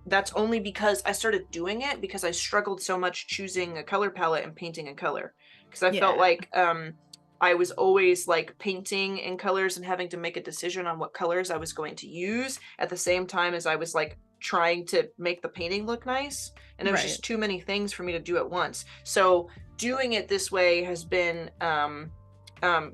that's only because I started doing it because I struggled so much choosing a color palette and painting in color, because I felt like I was always like painting in colors and having to make a decision on what colors I was going to use at the same time as I was like trying to make the painting look nice, and there was just too many things for me to do at once. So doing it this way has been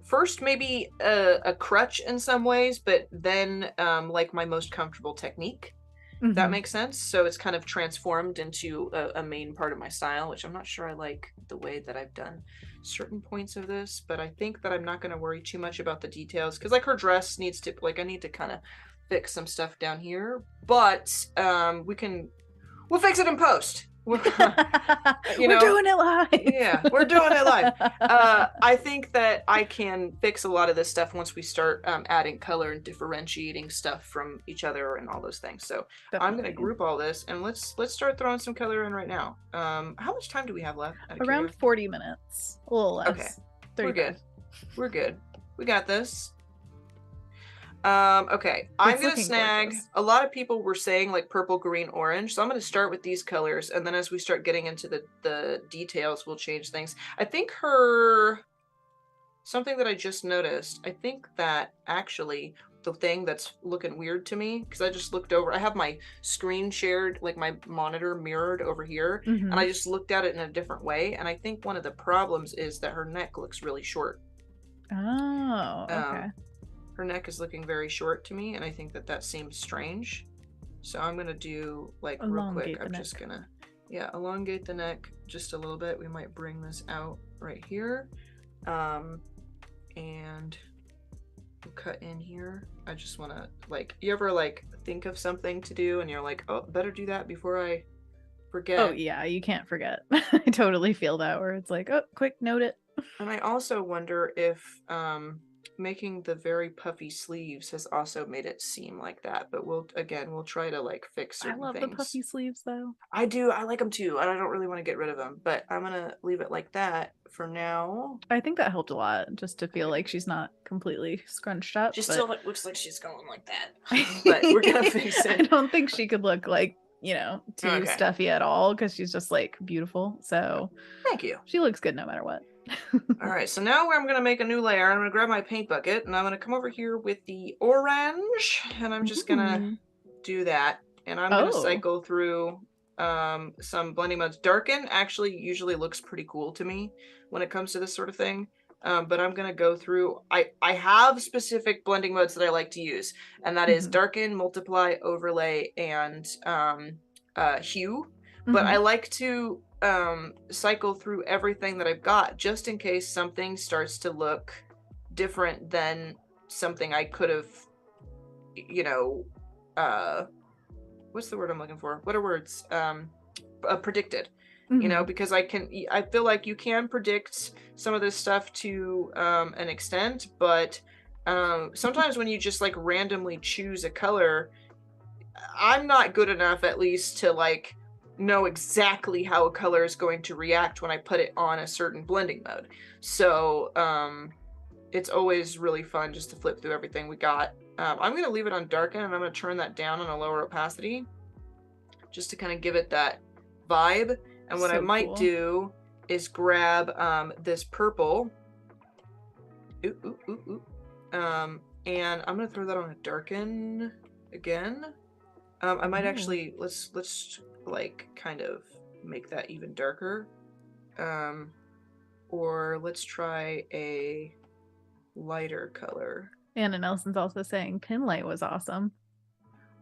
first maybe a crutch in some ways, but then like my most comfortable technique. That makes sense. So it's kind of transformed into a main part of my style, which I'm not sure I like the way that I've done certain points of this, but I think that I'm not going to worry too much about the details, because like her dress needs to, like, I need to kind of fix some stuff down here, but we'll fix it in post. We're doing it live. Yeah, we're doing it live. I think that I can fix a lot of this stuff once we start adding color and differentiating stuff from each other and all those things. So definitely. I'm going to group all this and let's start throwing some color in right now. How much time do we have left? Around 40 minutes, a little less. Okay, 35. We're good. We got this. Okay, I'm gonna snag gorgeous. A lot of people were saying like purple, green, orange, so I'm gonna start with these colors, and then as we start getting into the details, we'll change things. I think something that I just noticed, I think that actually the thing that's looking weird to me, because I just looked over, I have my screen shared, like my monitor mirrored over here, and I just looked at it in a different way, and I think one of the problems is that her neck looks really short. Oh, okay. Her neck is looking very short to me, and I think that seems strange. So I'm gonna do like real quick. I'm just gonna, elongate the neck just a little bit. We might bring this out right here, and we'll cut in here. I just want to like, you ever like think of something to do, and you're like, oh, better do that before I forget. Oh yeah, you can't forget. I totally feel that, where it's like, oh, quick, note it. And I also wonder if making the very puffy sleeves has also made it seem like that, but we'll try to like fix certain things. I love the puffy sleeves though. I do, I like them too, and I don't really want to get rid of them, but I'm gonna leave it like that for now. I think that helped a lot, just to feel like she's not completely scrunched up. She still looks like she's going like that, but we're gonna fix it. I don't think she could look like, too stuffy at all, because she's just like beautiful. So thank you. She looks good no matter what. All right, so now I'm going to make a new layer. I'm going to grab my paint bucket, and I'm going to come over here with the orange, and I'm just going to do that. And I'm going to cycle through some blending modes. Darken actually usually looks pretty cool to me when it comes to this sort of thing. But I'm going to go through, I have specific blending modes that I like to use, and that is darken, multiply, overlay, and hue. But I like to cycle through everything that I've got, just in case something starts to look different than something I could have, what's the word I'm looking for? What are words? Predicted. Because I feel like you can predict some of this stuff to an extent, but sometimes when you just like randomly choose a color, I'm not good enough, at least, to like know exactly how a color is going to react when I put it on a certain blending mode. So it's always really fun just to flip through everything we got. I'm going to leave it on darken, and I'm going to turn that down on a lower opacity just to kind of give it that vibe. And what I might do is grab this purple, and I'm going to throw that on a darken. again. I might actually, let's like kind of make that even darker. Or let's try a lighter color. Anna Nelson's also saying Pinlight was awesome.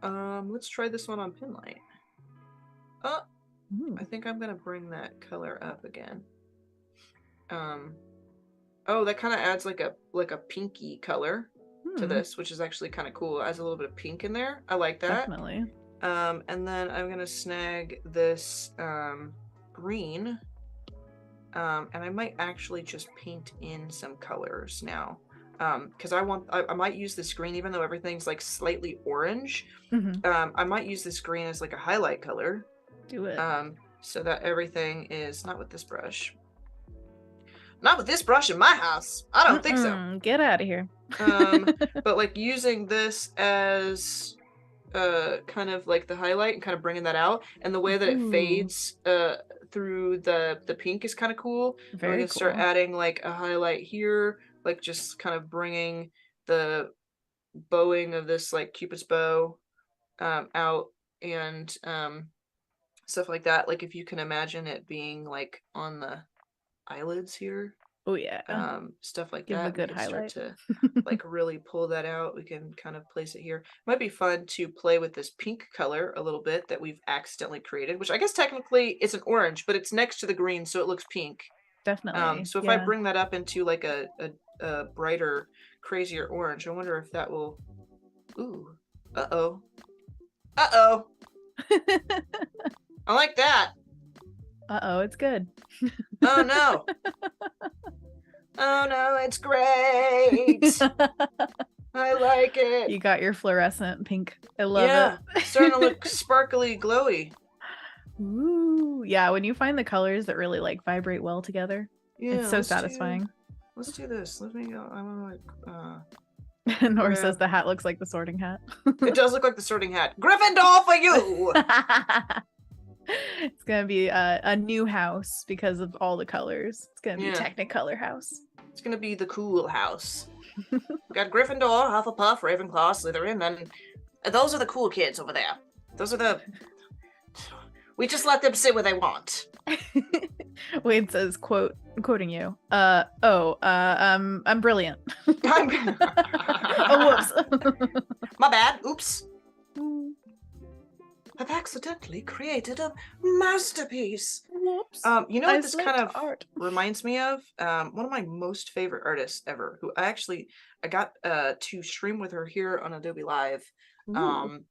Let's try this one on Pinlight. Oh, I think I'm gonna bring that color up again. Oh, that kind of adds like a pinky color to this, which is actually kind of cool. It adds a little bit of pink in there. I like that. Definitely. And then I'm gonna snag this green. And I might actually just paint in some colors now. Because I might use this green, even though everything's like slightly orange. I might use this green as like a highlight color. Do it. So that everything is not with this brush. Not with this brush in my house. I don't think so. Get out of here. But like using this as kind of like the highlight and kind of bringing that out, and the way that it fades through the pink is kind of cool. Very cool. Start adding like a highlight here, like just kind of bringing the bowing of this like Cupid's bow out, and stuff like that. Like if you can imagine it being like on the eyelids here. Oh yeah. Stuff like Give that. a good we can highlight. Start to like really pull that out. We can kind of place it here. Might be fun to play with this pink color a little bit that we've accidentally created, which I guess technically it's an orange, but it's next to the green, so it looks pink. Definitely. So if I bring that up into like a brighter, crazier orange, I wonder if that will. Ooh. Uh-oh. Uh-oh. I like that. Uh-oh, it's good. Oh no. Oh no, it's great. I like it. You got your fluorescent pink. I love it. Starting to look sparkly, glowy. Ooh, yeah, when you find the colors that really like vibrate well together, it's so satisfying. Let's do this. Let me go. I'm like Nora says the hat looks like the Sorting Hat. It does look like the Sorting Hat. Gryffindor for you. It's gonna be a new house because of all the colors. It's gonna be Technicolor house. It's gonna be the cool house. Got Gryffindor, Hufflepuff, Ravenclaw, Slytherin, and those are the cool kids over there. Those are the. We just let them sit where they want. Wade says, quoting you. I'm brilliant. Oh, whoops. My bad. Oops. I've accidentally created a masterpiece. Whoops. You know what this kind of reminds me of? One of my most favorite artists ever, who I got to stream with her here on Adobe Live. You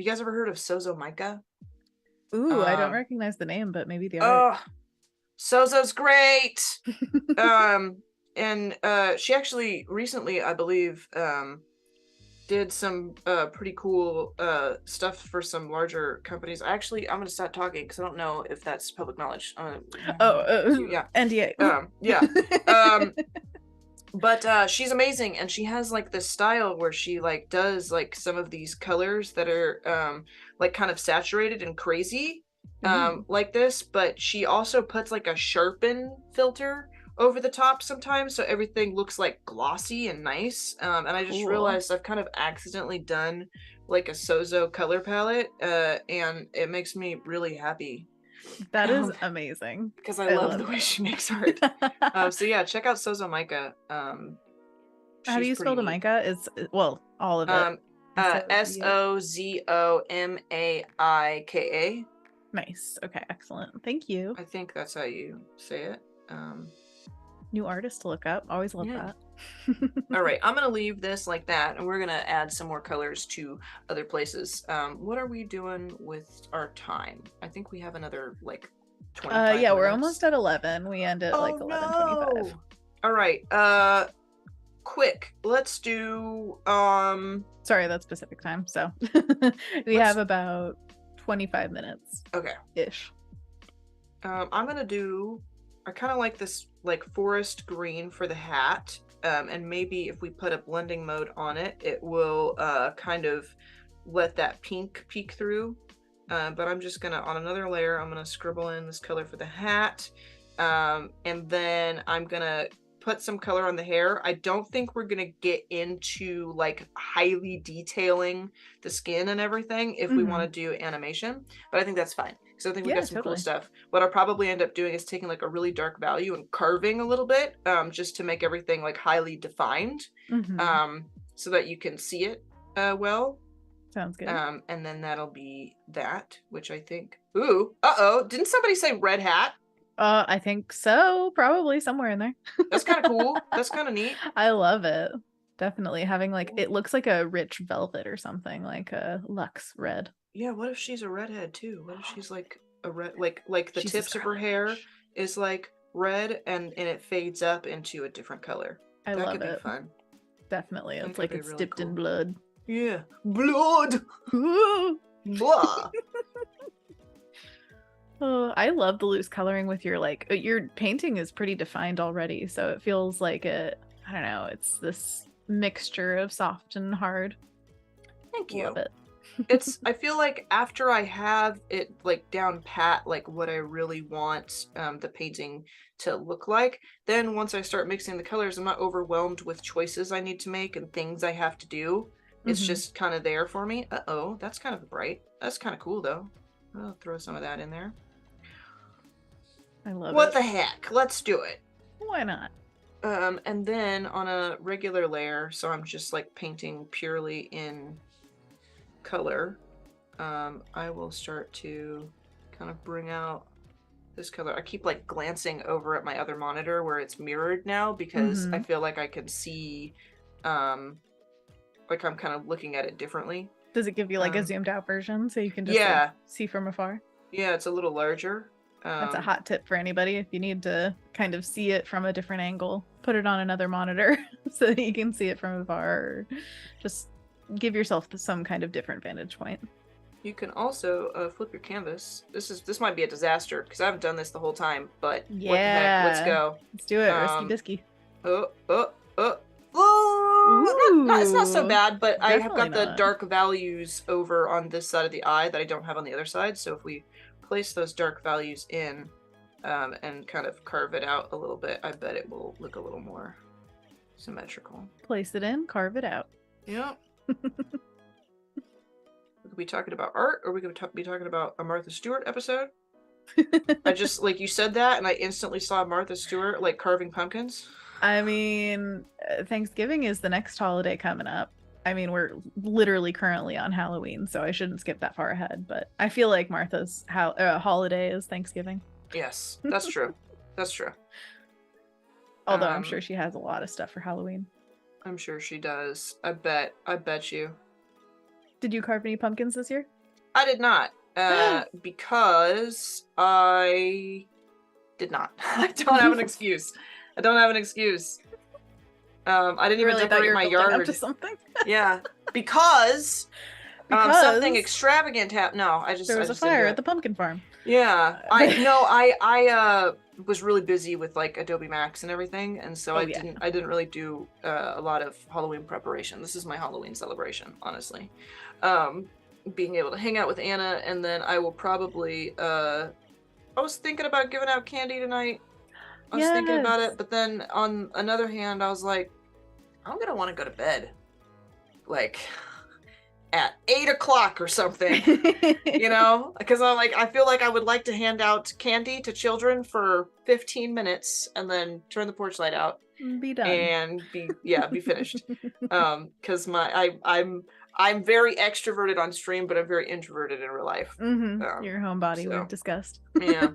guys ever heard of Sozo Micah? Ooh, I don't recognize the name, but maybe the art. Oh, Sozo's great. And she actually recently, I believe, did some pretty cool stuff for some larger companies. I'm gonna stop talking because I don't know if that's public knowledge. Yeah, NDA. Yeah. But she's amazing, and she has like this style where she like does like some of these colors that are like kind of saturated and crazy, like this. But she also puts like a sharpen filter over the top sometimes, so everything looks like glossy and nice. And I just realized I've kind of accidentally done like a Sozo color palette, and it makes me really happy. That is amazing because I love the way she makes art. So yeah, check out Sozo Micah. How do you spell the Micah? It's all of it. SOZOMAIKA. Nice. Okay, excellent. Thank you. I think that's how you say it. New artist to look up. Always love that. All right, I'm gonna leave this like that, and we're gonna add some more colors to other places. What are we doing with our time? I think we have another like 25 yeah, minutes. we're almost at 11. We end at like 11:25. All right, quick, let's do sorry, that's Pacific time, so we have about 25 minutes ish. I'm gonna do, I kind of like this like forest green for the hat, and maybe if we put a blending mode on it, it will kind of let that pink peek through. But I'm just gonna, on another layer, I'm gonna scribble in this color for the hat, and then I'm gonna put some color on the hair. I don't think we're gonna get into like highly detailing the skin and everything if we want to do animation, but I think that's fine. So I think we got some cool stuff. What I'll probably end up doing is taking like a really dark value and carving a little bit, just to make everything like highly defined, so that you can see it well. Sounds good. And then that'll be that, which I think. Ooh, didn't somebody say red hat? I think so. Probably somewhere in there. That's kind of cool. That's kind of neat. I love it. Definitely having like, it looks like a rich velvet or something, like a luxe red. Yeah, what if she's a redhead too? What if she's like a red, like the tips of her hair is like red and it fades up into a different color. That love could it. Be fun. Definitely. It's like it's really dipped in blood. Yeah. Blood! Blah! Oh, I love the loose coloring with your like your painting is pretty defined already, so it feels like I don't know, it's this mixture of soft and hard. Thank you. Love it. I feel like after I have it like down pat, like what I really want the painting to look like, then once I start mixing the colors, I'm not overwhelmed with choices I need to make and things I have to do. It's just kind of there for me. That's kind of bright. That's kind of cool though. I'll throw some of that in there. I love it. What the heck? Let's do it. Why not? And then on a regular layer, so I'm just like painting purely in color, I will start to kind of bring out this color. I keep like glancing over at my other monitor where it's mirrored now because I feel like I can see, like I'm kind of looking at it differently. Does it give you like a zoomed out version so you can just like, see from afar? Yeah, it's a little larger. That's a hot tip for anybody. If you need to kind of see it from a different angle, put it on another monitor so that you can see it from afar, or just give yourself some kind of different vantage point. You can also flip your canvas. This might be a disaster because I haven't done this the whole time, but what the heck? Let's go. Let's do it. Risky bisky. It's not so bad, but I have got the dark values over on this side of the eye that I don't have on the other side. So if we place those dark values in and kind of carve it out a little bit, I bet it will look a little more symmetrical. Place it in, carve it out. Yeah. We could be talking about art, or we could be talking about a Martha Stewart episode. I just, like, you said that, and I instantly saw Martha Stewart, like, carving pumpkins. I mean, Thanksgiving is the next holiday coming up. I mean, we're literally currently on Halloween, so I shouldn't skip that far ahead, but I feel like Martha's holiday is Thanksgiving. Yes, that's true. That's true. Although I'm sure she has a lot of stuff for Halloween. I'm sure she does. I bet you. Did you carve any pumpkins this year? I did not, because I did not. I don't have an excuse. I didn't even decorate my yard. To something? Yeah, because something extravagant happened. No, there was a fire at the pumpkin farm. Yeah, I was really busy with like Adobe Max and everything, and so I didn't really do a lot of Halloween preparation. This is my Halloween celebration, honestly. Being able to hang out with Anna, and then I will probably. I was thinking about giving out candy tonight. I was thinking about it, but then on another hand, I was like, I'm gonna want to go to bed, like at 8 o'clock or something, you know, because I feel like I would like to hand out candy to children for 15 minutes and then turn the porch light out, be done, and be finished. Because I'm very extroverted on stream, but I'm very introverted in real life. Your homebody, we've discussed. Yeah,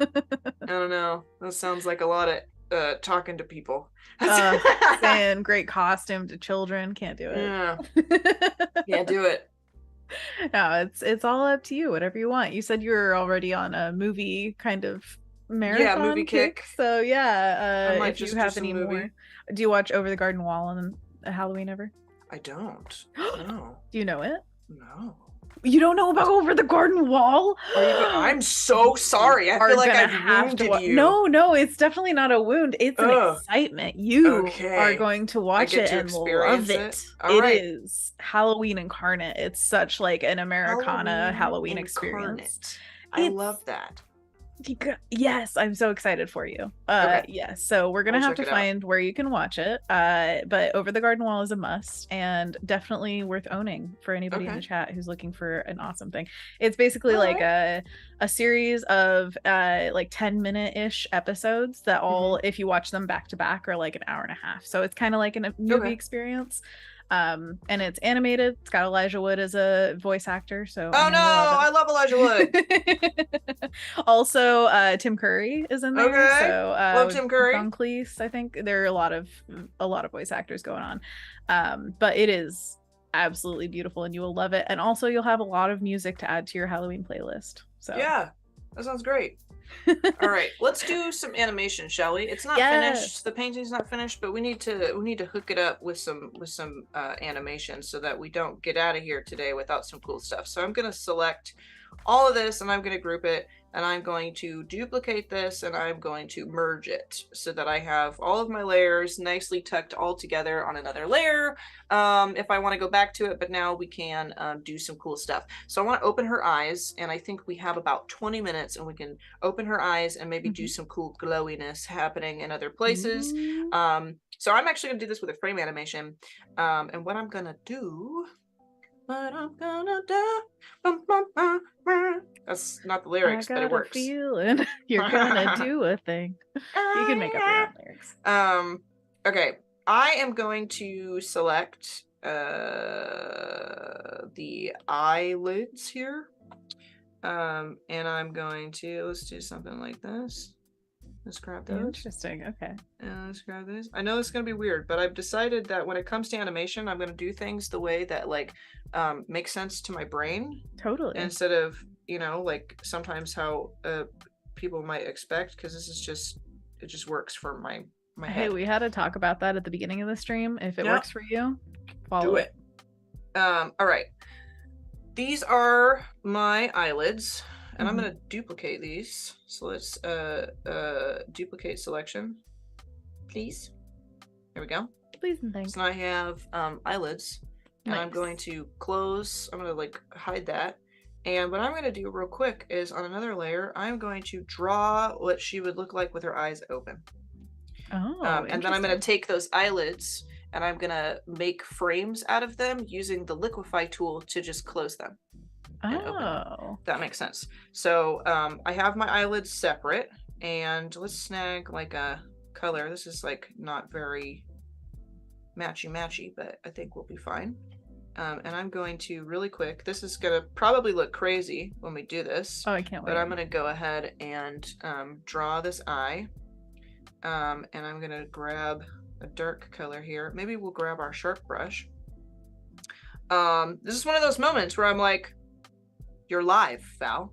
I don't know. That sounds like a lot of talking to people. Saying great costume to children, can't do it. Yeah, can't do it. No, it's all up to you. Whatever you want. You said you were already on a movie kind of marathon, movie kick. So yeah, if you have any more, do you watch Over the Garden Wall on Halloween ever? I don't. No. Do you know it? No. You don't know about Over the Garden Wall? I'm so sorry. I feel like I've wounded you. No, it's definitely not a wound. It's an excitement. You are going to watch it and love it. It is Halloween incarnate. It's such like an Americana Halloween experience. I love that. Yes, I'm so excited for you. Okay. Yes, so we're gonna We'll have check to it out. find where you can watch it. But Over the Garden Wall is a must and definitely worth owning for anybody in the Okay. chat who's looking for an awesome thing. It's basically All like right. a series of like 10-minute-ish episodes that all, if you watch them back to back, are like an hour and a half. So it's kind of like a movie Okay. experience. And it's animated. It's got Elijah Wood as a voice actor, so I Oh know no, you'll love I love Elijah Wood. it. Also, Tim Curry is in there, Okay. so Love Tim Curry. Don Cleese. I think there are a lot of voice actors going on, but it is absolutely beautiful, and you will love it. And also, you'll have a lot of music to add to your Halloween playlist. So Yeah, that sounds great. All right, let's do some animation, shall we? It's not Yes. finished. The painting's not finished, but we need to hook it up with some animation so that we don't get out of here today without some cool stuff. So I'm gonna select all of this and I'm gonna group it, and I'm going to duplicate this and I'm going to merge it so that I have all of my layers nicely tucked all together on another layer. If I want to go back to it, but now we can do some cool stuff. So I want to open her eyes, and I think we have about 20 minutes and we can open her eyes and maybe do some cool glowiness happening in other places. So I'm actually gonna do this with a frame animation, and what I'm gonna do, that's not the lyrics, but it works. I got a feeling you're gonna do a thing. You can make up your own lyrics. Okay, I am going to select the eyelids here. And I'm going to, let's do something like this. Let's grab those. Interesting. Okay. Let's grab this. I know it's gonna be weird, but I've decided that when it comes to animation, I'm gonna do things the way that like makes sense to my brain. Totally. Instead of, you know, like sometimes how people might expect, because this is just, it just works for my head. Hey, we had to talk about that at the beginning of the stream. If it works for you, follow it. All right. These are my eyelids, and I'm gonna duplicate these. So let's duplicate selection, please. There we go. Please and thanks. So now I have eyelids, and I'm going to close. I'm gonna like hide that. And what I'm gonna do real quick is on another layer, I'm going to draw what she would look like with her eyes open. Oh, and then I'm gonna take those eyelids and I'm gonna make frames out of them using the Liquify tool to just close them. Oh, that makes sense. So I have my eyelids separate, and let's snag like a color. This is like not very matchy, but I think we'll be fine. And I'm going to really quick, this is gonna probably look crazy when we do this. Oh, I can't wait. But I'm gonna go ahead and draw this eye. And I'm gonna grab a dark color here. Maybe we'll grab our sharp brush. This is one of those moments where I'm like, you're live, Val.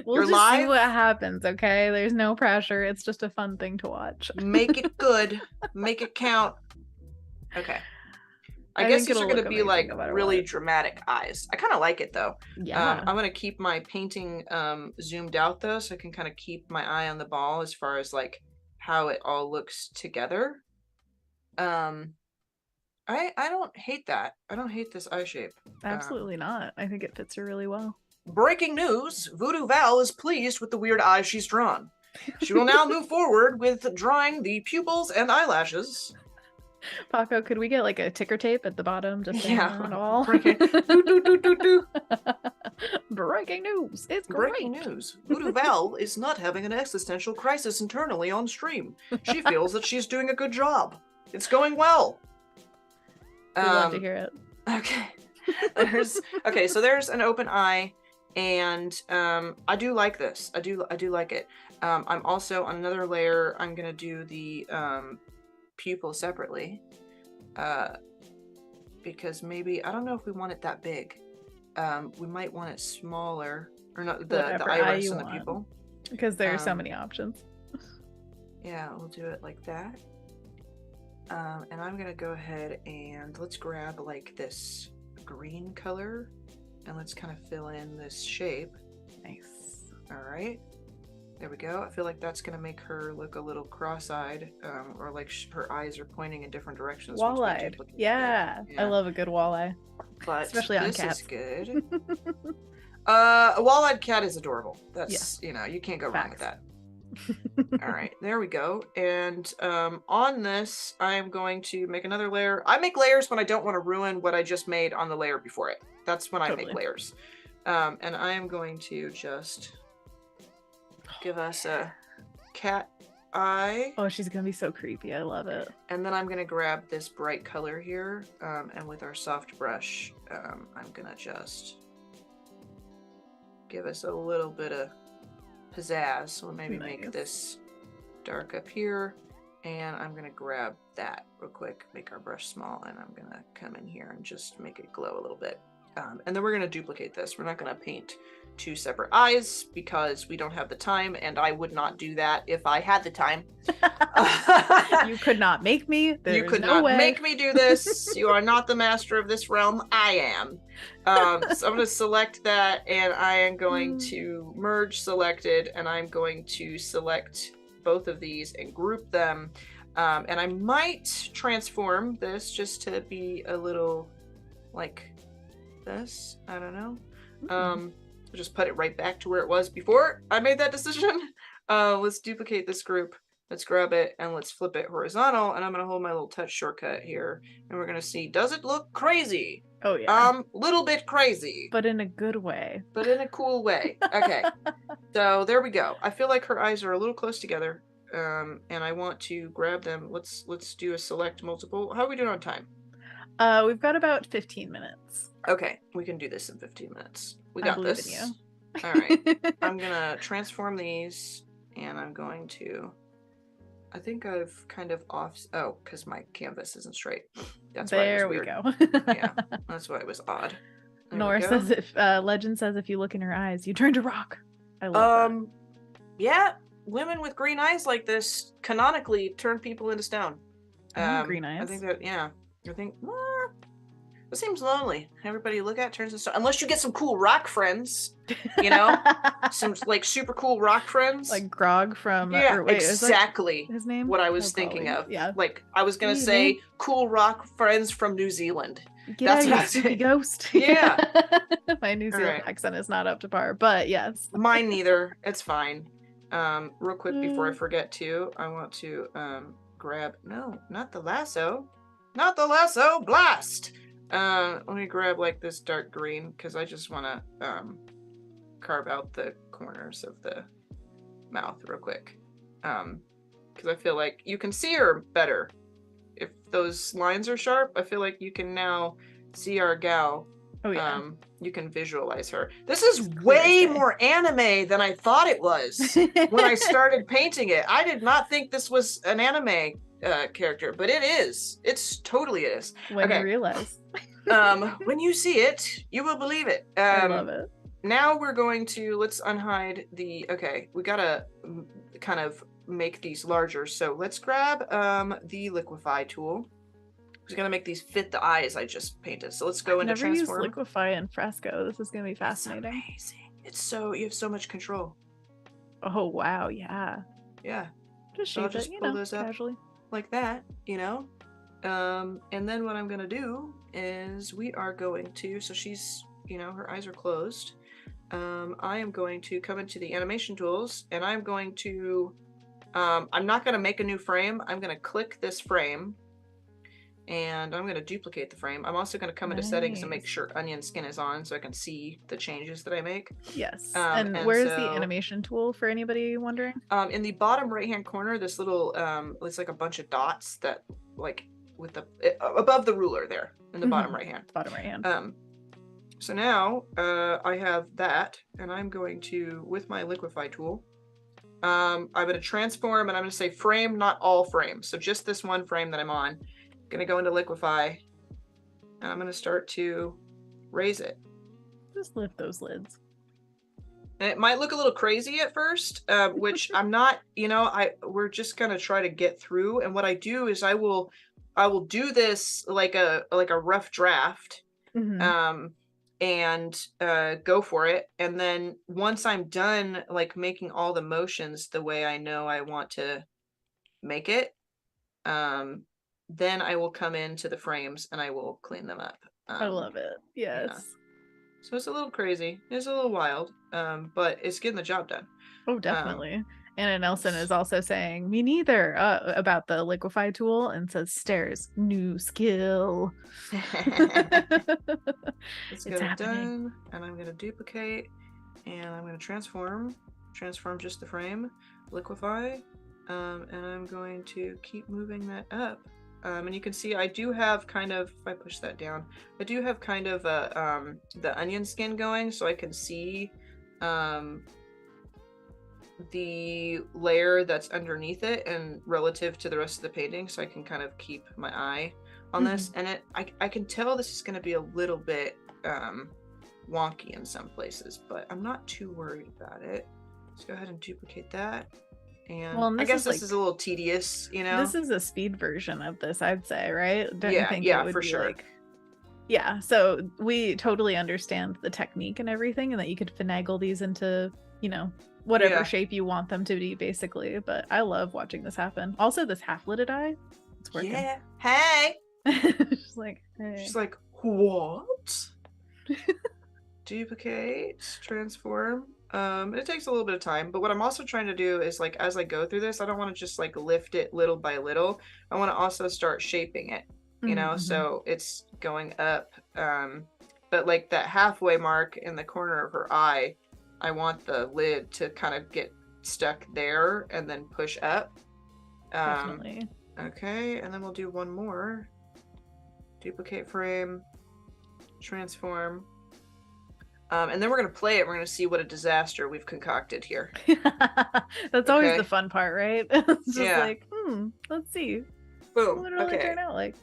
We'll just see what happens, okay? There's no pressure. It's just a fun thing to watch. Make it good. Make it count. Okay. I guess these are going to be like really dramatic eyes. I kind of like it though. Yeah. I'm going to keep my painting zoomed out though, so I can kind of keep my eye on the ball as far as like how it all looks together. I don't hate that. I don't hate this eye shape. Absolutely not. I think it fits her really well. Breaking news, VooDoo Val is pleased with the weird eyes she's drawn. She will now move forward with drawing the pupils and eyelashes. Paco, could we get like a ticker tape at the bottom just on all? Breaking news. It's great. Breaking news. VooDoo Val is not having an existential crisis internally on stream. She feels that she's doing a good job. It's going well. We'd love to hear it. Okay. So there's an open eye, and I do like this. I do like it. I'm also on another layer. I'm gonna do the pupil separately, because maybe I don't know if we want it that big. We might want it smaller, or not the iris and the pupil, because there are so many options. Yeah, we'll do it like that. And I'm gonna go ahead and let's grab like this green color, and let's kind of fill in this shape. Nice. All right. There we go. I feel like that's going to make her look a little cross-eyed, or like her eyes are pointing in different directions. Wall-eyed. Yeah. I love a good wall-eye. But especially on this cats. is good. A wall-eyed cat is adorable. That's, Yeah. you can't go wrong with Facts. that. All right, there we go. And on this, I'm going to make another layer. I make layers when I don't want to ruin what I just made on the layer before it. That's when I make layers. And I am going to just give us a cat eye. Oh, she's gonna be so creepy. I love it. And then I'm going to grab this bright color here. And with our soft brush, I'm going to just give us a little bit of pizzazz. We'll maybe make this dark up here, and I'm gonna grab that real quick, make our brush small, and I'm gonna come in here and just make it glow a little bit. And then we're gonna duplicate this. We're not gonna paint two separate eyes because we don't have the time, and I would not do that if I had the time. You could not make me. You could not make me do this. You are not the master of this realm. I am. So I'm going to select that, and I am going to merge selected, and I'm going to select both of these and group them. And I might transform this just to be a little like this. I don't know. I'll just put it right back to where it was before I made that decision. Let's duplicate this group. Let's grab it and let's flip it horizontal, and I'm going to hold my little touch shortcut here, and we're going to see, does it look crazy? Oh yeah. Little bit crazy. But in a good way. But in a cool way. Okay. So there we go. I feel like her eyes are a little close together, and I want to grab them. Let's do a select multiple. How are we doing on time? We've got about 15 minutes. Okay, we can do this in 15 minutes. We got this. In you. All right. I'm going to transform these, and I'm going to... I think I've kind of because my canvas isn't straight. That's why it was weird. There we go. Yeah, that's why it was odd. Nora says Legend says if you look in her eyes, you turn to rock. I love that. Yeah, women with green eyes like this canonically turn people into stone. Green eyes. I think that, yeah. I think, it seems lonely. Everybody you look at turns into stone. Unless you get some cool rock friends, some like super cool rock friends. Like Grog from... exactly his name? What I was thinking of. Yeah. Like, I was going to say cool rock friends from New Zealand. That's what I was saying. Ghost. Yeah. My New Zealand accent is not up to par, but yes. Mine neither. It's fine. Real quick before I forget to, I want to grab... No, not the lasso. Not the lasso. Blast! Let me grab like this dark green because I just want to carve out the corners of the mouth real quick. Because I feel like you can see her better if those lines are sharp. I feel like you can now see our gal. Oh yeah. You can visualize her. This is way more anime than I thought it was when I started painting it. I did not think this was an anime character, but it is. It's totally is. When you realize. When you see it, you will believe it. I love it. Now we're going to, let's unhide the, we gotta kind of make these larger. So let's grab the Liquify tool. I was gonna make these fit the eyes I just painted. So let's go into transform. Never used Liquify in Fresco. This is gonna be fascinating. It's amazing. It's so, you have so much control. Oh wow, yeah. Yeah. Just shape it, pull those up casually. Like that, and then what I'm gonna do is we are going to, so she's, her eyes are closed. I am going to come into the animation tools, and I'm going to, I'm not gonna make a new frame. I'm gonna click this frame, and I'm gonna duplicate the frame. I'm also gonna come into settings and make sure onion skin is on so I can see the changes that I make. Yes. And where's the animation tool for anybody wondering? In the bottom right hand corner, this little it's like a bunch of dots that like with the above the ruler there in the bottom right hand. Bottom right hand. So now I have that, and I'm going to, with my Liquify tool, I'm going to transform, and I'm going to say frame, not all frames. So just this one frame that I'm on. I'm going to go into Liquify, and I'm going to start to raise it. Just lift those lids. And it might look a little crazy at first, which I'm not, we're just going to try to get through. And what I do is I will do this like a rough draft. And go for it. And then once I'm done like making all the motions the way I know I want to make it, then I will come into the frames and I will clean them up. I love it. Yes. So it's a little crazy. It's a little wild, but it's getting the job done. Oh, definitely. Anna Nelson is also saying, me neither, about the Liquify tool, and says, stairs, new skill. Let's It's get it happening. done. And I'm going to duplicate, and I'm going to transform just the frame, liquefy, and I'm going to keep moving that up. And you can see I do have kind of, if I push that down, I do have kind of a, the onion skin going, so I can see the layer that's underneath it and relative to the rest of the painting, so I can kind of keep my eye on this. And I can tell this is going to be a little bit wonky in some places, but I'm not too worried about it. Let's go ahead and duplicate that. And well, I guess this is a little tedious, you know? This is a speed version of this, I'd say, right? Don't you think it would for be sure. Like... Yeah, so we totally understand the technique and everything, and that you could finagle these into, you know, whatever shape you want them to be, basically. But I love watching this happen. Also, this half-lidded eye, it's working. Yeah. Hey. She's like, hey. She's like, what? Duplicate, transform. It takes a little bit of time, but what I'm also trying to do is, like, as I go through this, I don't want to just like lift it little by little. I want to also start shaping it, you know, so it's going up. But like that halfway mark in the corner of her eye, I want the lid to kind of get stuck there and then push up. Definitely. Okay, and then we'll do one more. Duplicate frame, transform. And then we're going to play it. We're going to see what a disaster we've concocted here. That's always the fun part, right? It's just like, let's see. Boom. What it'll turn out like.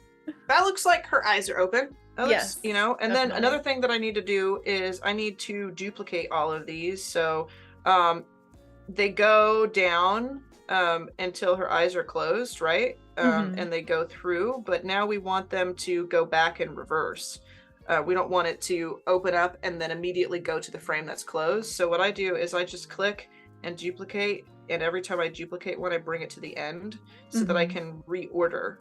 That looks like her eyes are open. That looks, you know, and definitely. Then another thing that I need to do is I need to duplicate all of these. So they go down until her eyes are closed, right? And they go through, but now we want them to go back in reverse. We don't want it to open up and then immediately go to the frame that's closed. So what I do is I just click and duplicate, and every time I duplicate one, I bring it to the end so that I can reorder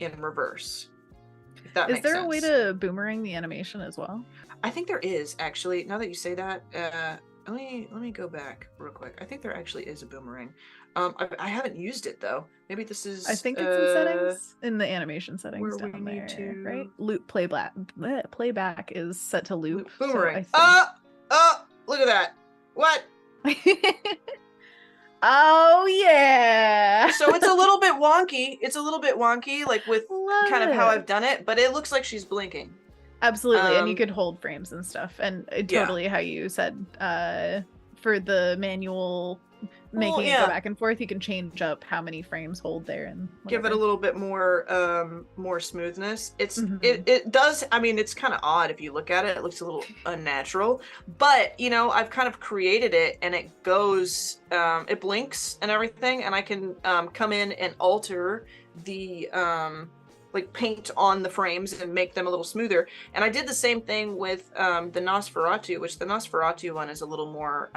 in reverse. If that makes sense. Is there a way to boomerang the animation as well? I think there is, actually. Now that you say that, let me go back real quick. I think there actually is a boomerang. I haven't used it though. Maybe this is. I think it's in settings, in the animation settings down there, right? Loop playback. Playback is set to loop. Boomerang. So look at that. What? Oh yeah. So it's a little bit wonky. It's a little bit wonky, like with kind of how I've done it, but it looks like she's blinking. Absolutely, and you could hold frames and stuff, and totally how you said for the manual making it go back and forth, you can change up how many frames hold there and give it a little bit more more smoothness. It's it does. I mean, it's kind of odd if you look at it. It looks a little unnatural, but you know, I've kind of created it, and it goes, it blinks and everything, and I can come in and alter the like paint on the frames and make them a little smoother. And I did the same thing with the Nosferatu, which the Nosferatu one is a little more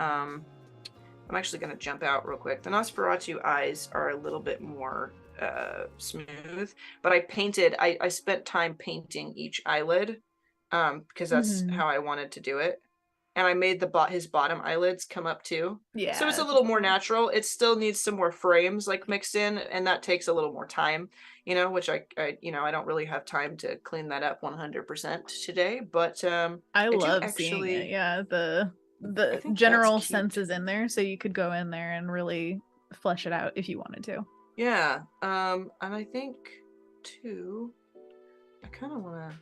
I'm actually going to jump out real quick. The Nosferatu eyes are a little bit more smooth, but I spent time painting each eyelid because that's how I wanted to do it. And I made his bottom eyelids come up too. Yeah. So it's a little more natural. It still needs some more frames like mixed in, and that takes a little more time, you know, which I you know, I don't really have time to clean that up 100% today, but I love seeing it. Yeah, the general sense is in there, so you could go in there and really flesh it out if you wanted to. Yeah. And I think too, I kind of want to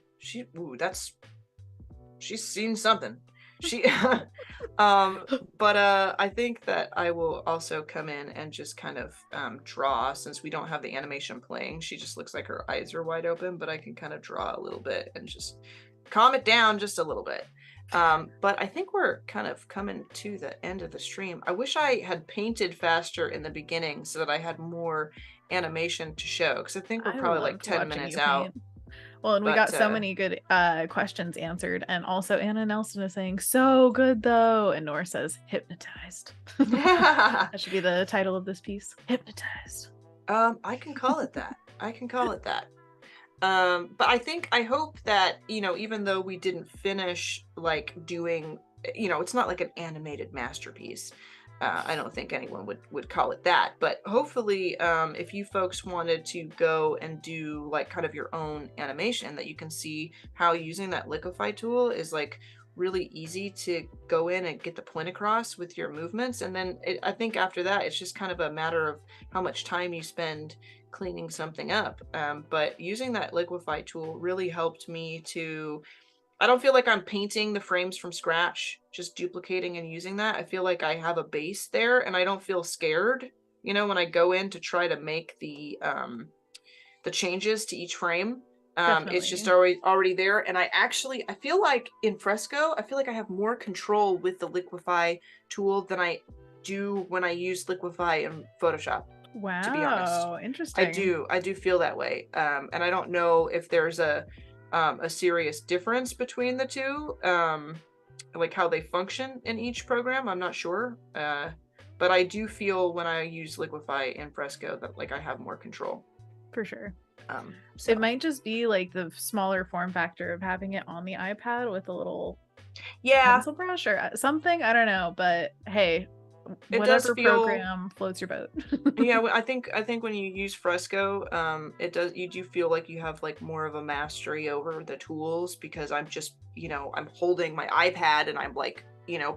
she's seen something. But I think that I will also come in and just kind of draw, since we don't have the animation playing. She just looks like her eyes are wide open, but I can kind of draw a little bit and just calm it down just a little bit. But I think we're kind of coming to the end of the stream. I wish I had painted faster in the beginning so that I had more animation to show, because I think we're probably like 10 minutes out. Well, and we got so many good questions answered, and also Anna Nelson is saying, so good though, and Nora says, hypnotized. That should be the title of this piece. Hypnotized. I can call it that. But I hope that, even though we didn't finish like doing, it's not like an animated masterpiece. I don't think anyone would call it that, but hopefully, if you folks wanted to go and do like kind of your own animation, that you can see how using that Liquify tool is like really easy to go in and get the point across with your movements. And then I think after that, it's just kind of a matter of how much time you spend cleaning something up. But using that Liquify tool really helped me to, I don't feel like I'm painting the frames from scratch, just duplicating and using that. I feel like I have a base there and I don't feel scared, when I go in to try to make the changes to each frame. It's just already there. And I feel like in Fresco, I feel like I have more control with the Liquify tool than I do when I use Liquify in Photoshop. Wow, to be honest, interesting. I do feel that way. And I don't know if there's a serious difference between the two, like how they function in each program. I'm not sure. But I do feel when I use Liquify in Fresco that like I have more control. For sure. So. It might just be like the smaller form factor of having it on the iPad with a little pencil brush or something. I don't know, but hey, whatever program floats your boat. Yeah, I think when you use Fresco, you do feel like you have like more of a mastery over the tools, because I'm just, I'm holding my iPad and I'm like,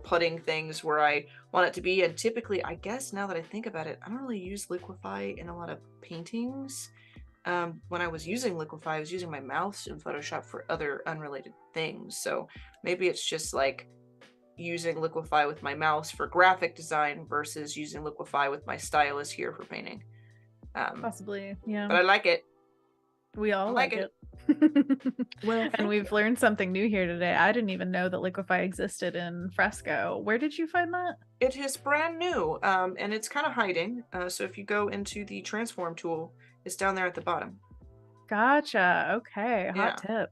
putting things where I want it to be. And typically, I guess now that I think about it, I don't really use Liquify in a lot of paintings. When I was using Liquify, I was using my mouse in Photoshop for other unrelated things. So maybe it's just like using Liquify with my mouse for graphic design versus using Liquify with my stylus here for painting. Possibly, yeah. But I like it. We all like it. Well, and we've learned something new here today. I didn't even know that Liquify existed in Fresco. Where did you find that? It is brand new, and it's kind of hiding. So if you go into the transform tool, it's down there at the bottom. Gotcha. Okay. Hot tip.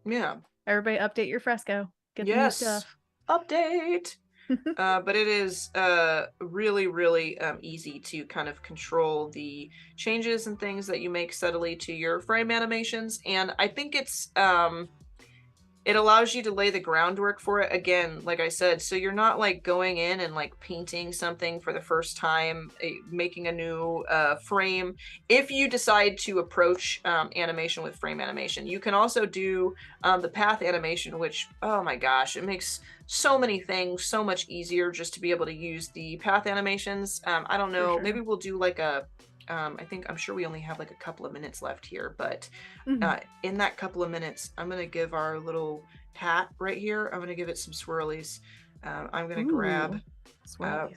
Yeah. Everybody update your Fresco. Get the new stuff. Update. But it is really, really easy to kind of control the changes and things that you make subtly to your frame animations. And I think it allows you to lay the groundwork for it, again, like I said, so you're not like going in and like painting something for the first time, making a new frame. If you decide to approach animation with frame animation, you can also do the path animation, which, oh my gosh, it makes so many things so much easier just to be able to use the path animations. I don't know, maybe we'll do like a I'm sure we only have like a couple of minutes left here, but in that couple of minutes, I'm going to give our little hat right here, I'm going to give it some swirlies. I'm going to grab a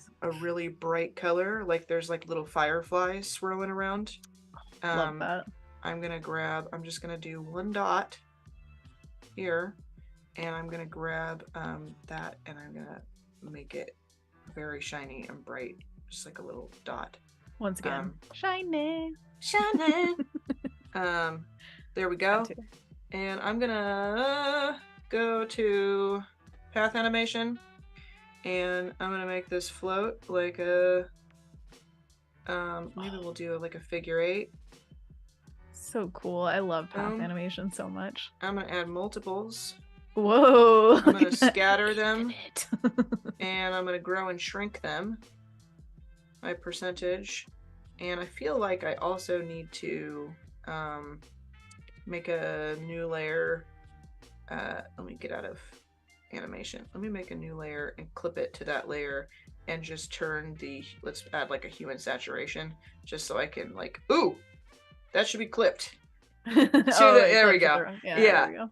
really bright color, like there's like little fireflies swirling around. Love that. I'm just going to do one dot here, and I'm going to grab that, and I'm going to make it very shiny and bright, just like a little dot. Once again, shiny. There we go. And I'm gonna go to path animation, and I'm gonna make this float like a maybe we'll do like a figure 8. So cool. I love path animation so much. I'm gonna add multiples. Whoa. I'm gonna scatter them and I'm gonna grow and shrink them by percentage. And I feel like I also need to make a new layer. Let me get out of animation. Let me make a new layer and clip it to that layer and just turn let's add like a hue and saturation just so I can like, ooh, that should be clipped. There we go. Yeah.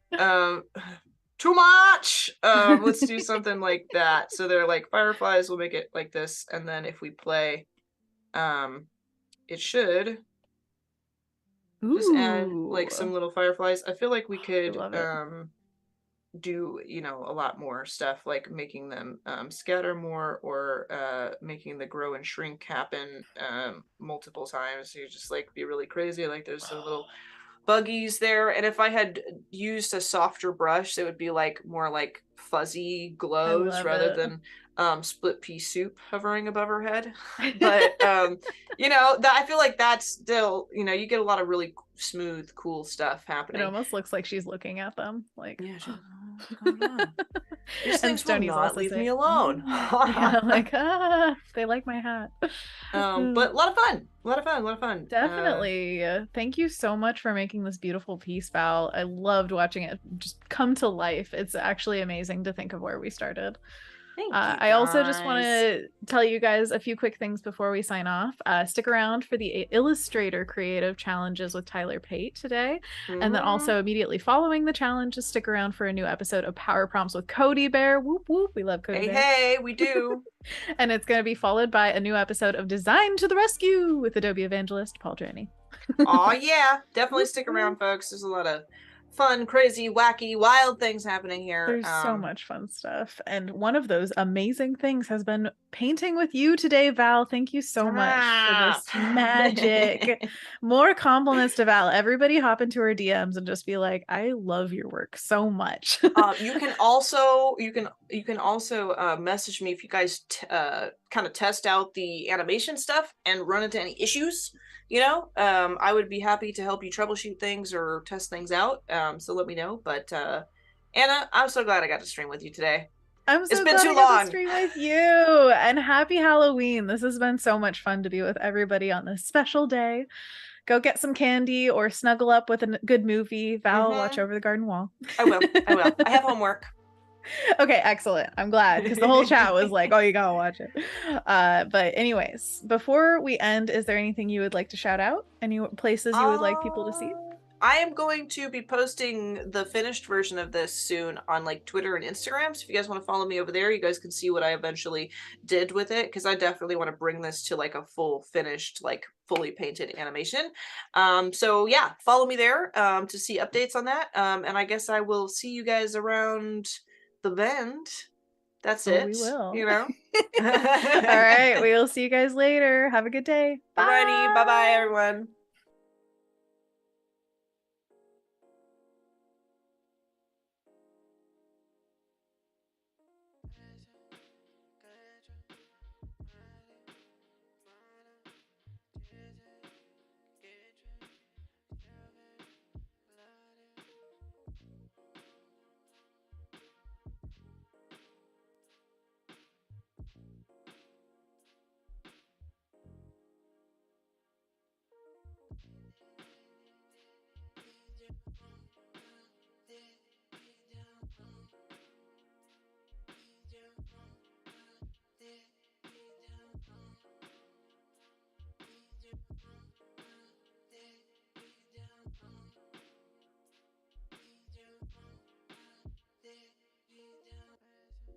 Too much. Let's do something like that. So they're like fireflies. We'll make it like this, and then if we play, it should just add like some little fireflies. I feel like we could do, a lot more stuff, like making them scatter more, or making the grow and shrink happen multiple times. You just like be really crazy. Like there's some little buggies there, and if I had used a softer brush, it would be like more like fuzzy glows rather than split pea soup hovering above her head. But I feel like that's still, you get a lot of really smooth, cool stuff happening. It almost looks like she's looking at them, like, yeah, come on. These things will Stoney's not also leave saying, me alone. yeah, like, they like my hat. But a lot of fun. A lot of fun. Definitely. Thank you so much for making this beautiful piece, Val. I loved watching it just come to life. It's actually amazing to think of where we started. Thank you, I also just want guys. to tell you guys a few quick things before we sign off. Stick around for the Illustrator Creative Challenges with Tyler Pate today. And then also immediately following the challenges, stick around for a new episode of Power Prompts with Cody Bear. Whoop whoop. We love Cody Bear. Hey, we do. And it's going to be followed by a new episode of Design to the Rescue with Adobe evangelist Paul Janney. Oh yeah, definitely stick around, folks. There's a lot of fun, crazy, wacky, wild things happening here. There's so much fun stuff. And one of those amazing things has been painting with you today, Val. Thank you so much for this magic. More compliments to Val. Everybody hop into her DMs and just be like, I love your work so much. You can also message me if you guys kind of test out the animation stuff and run into any issues. I would be happy to help you troubleshoot things or test things out. So let me know. But Anna, I'm so glad I got to stream with you today. It's been too long to stream with you. And happy Halloween. This has been so much fun to be with everybody on this special day. Go get some candy or snuggle up with a good movie. Val, watch over the garden wall. I will. I have homework. Okay, excellent. I'm glad, because the whole chat was like, oh, you gotta watch it. But anyways, before we end, is there anything you would like to shout out? Any places you would like people to see? I am going to be posting the finished version of this soon on like Twitter and Instagram. So if you guys want to follow me over there, you guys can see what I eventually did with it, because I definitely want to bring this to like a full finished, like fully painted animation. So yeah, follow me there to see updates on that. And I guess I will see you guys around the bend. That's it. We will. All right, we will see you guys later. Have a good day. Alrighty, bye bye everyone.